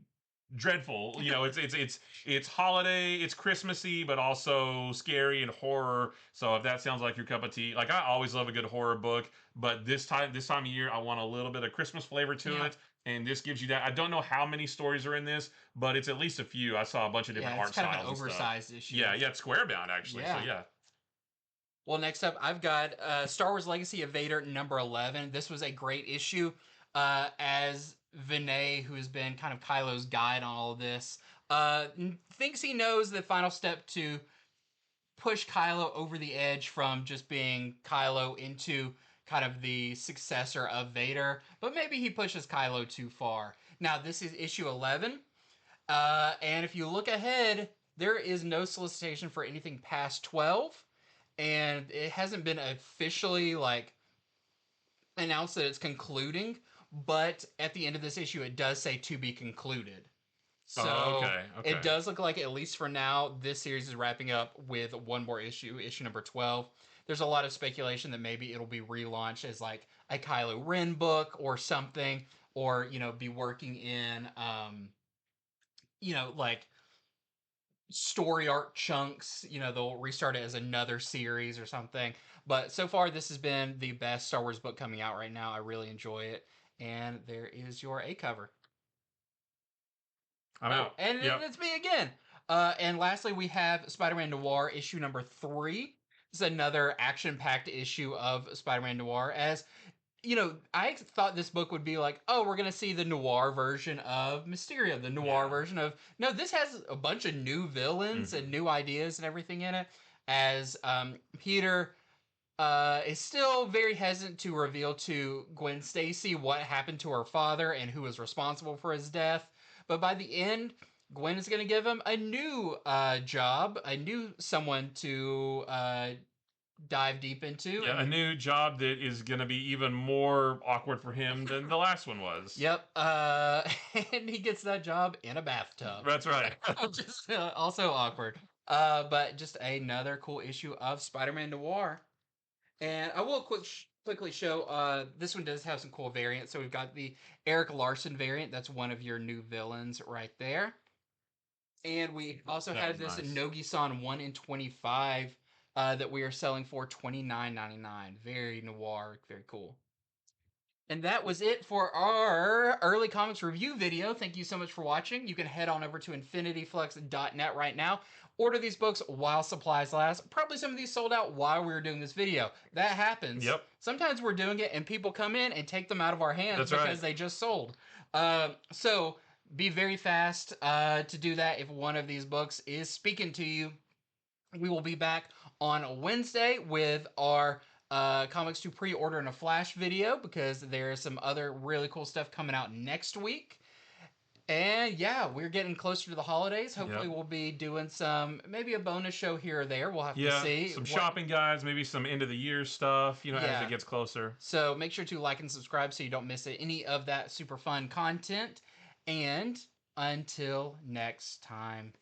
Speaker 2: dreadful. It's holiday, it's Christmassy, but also scary and horror. So if that sounds like your cup of tea, like I always love a good horror book, but this time of year I want a little bit of Christmas flavor to it. And this gives you that. I don't know how many stories are in this, but it's at least a few. I saw a bunch of different art styles.
Speaker 1: Yeah, it's kind of an oversized issue.
Speaker 2: Yeah, it's square bound actually. Yeah. So yeah.
Speaker 1: Well, next up, I've got Star Wars Legacy of Vader number 11. This was a great issue as Vinay, who has been kind of Kylo's guide on all of this, thinks he knows the final step to push Kylo over the edge from just being Kylo into kind of the successor of Vader, but maybe he pushes Kylo too far. Now, this is issue 11, and if you look ahead, there is no solicitation for anything past 12, and it hasn't been officially, announced that it's concluding, but at the end of this issue, it does say to be concluded. So it does look like, at least for now, this series is wrapping up with one more issue number 12. There's a lot of speculation that maybe it'll be relaunched as like a Kylo Ren book or something, or, be working in, like story arc chunks. They'll restart it as another series or something. But so far, this has been the best Star Wars book coming out right now. I really enjoy it. And there is your A cover.
Speaker 2: I'm out.
Speaker 1: And it's me again. And lastly, we have Spider-Man Noir issue number 3. This is another action-packed issue of Spider-Man Noir. As, I thought this book would be like, oh, we're going to see the noir version of Mysterio, the noir version of... No, this has a bunch of new villains and new ideas and everything in it. As Peter is still very hesitant to reveal to Gwen Stacy what happened to her father and who was responsible for his death. But by the end, Gwen is going to give him a new job, a new someone to dive deep into.
Speaker 2: Yeah, a new job that is going to be even more awkward for him than the last one was.
Speaker 1: Yep. And he gets that job in a bathtub.
Speaker 2: That's right.
Speaker 1: Which is also awkward. But just another cool issue of Spider-Man Noir. And I will quickly show, this one does have some cool variants. So we've got the Eric Larson variant. That's one of your new villains right there. And we also had this
Speaker 2: nice.
Speaker 1: Nogi-san 1 in 25 that we are selling for $29.99. Very noir, very cool. And that was it for our early comics review video. Thank you so much for watching. You can head on over to infinityflux.net right now. Order these books while supplies last. Probably some of these sold out while we were doing this video. That happens.
Speaker 2: Yep.
Speaker 1: Sometimes we're doing it and people come in and take them out of our hands
Speaker 2: That's
Speaker 1: because
Speaker 2: right.
Speaker 1: they just sold. So be very fast to do that if one of these books is speaking to you. We will be back on Wednesday with our comics to pre-order in a flash video because there's some other really cool stuff coming out next week. And yeah, we're getting closer to the holidays. Hopefully, we'll be doing maybe a bonus show here or there. We'll have to see.
Speaker 2: Some shopping guides, maybe some end of the year stuff, as it gets closer.
Speaker 1: So make sure to like and subscribe so you don't miss any of that super fun content. And until next time,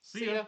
Speaker 2: See ya.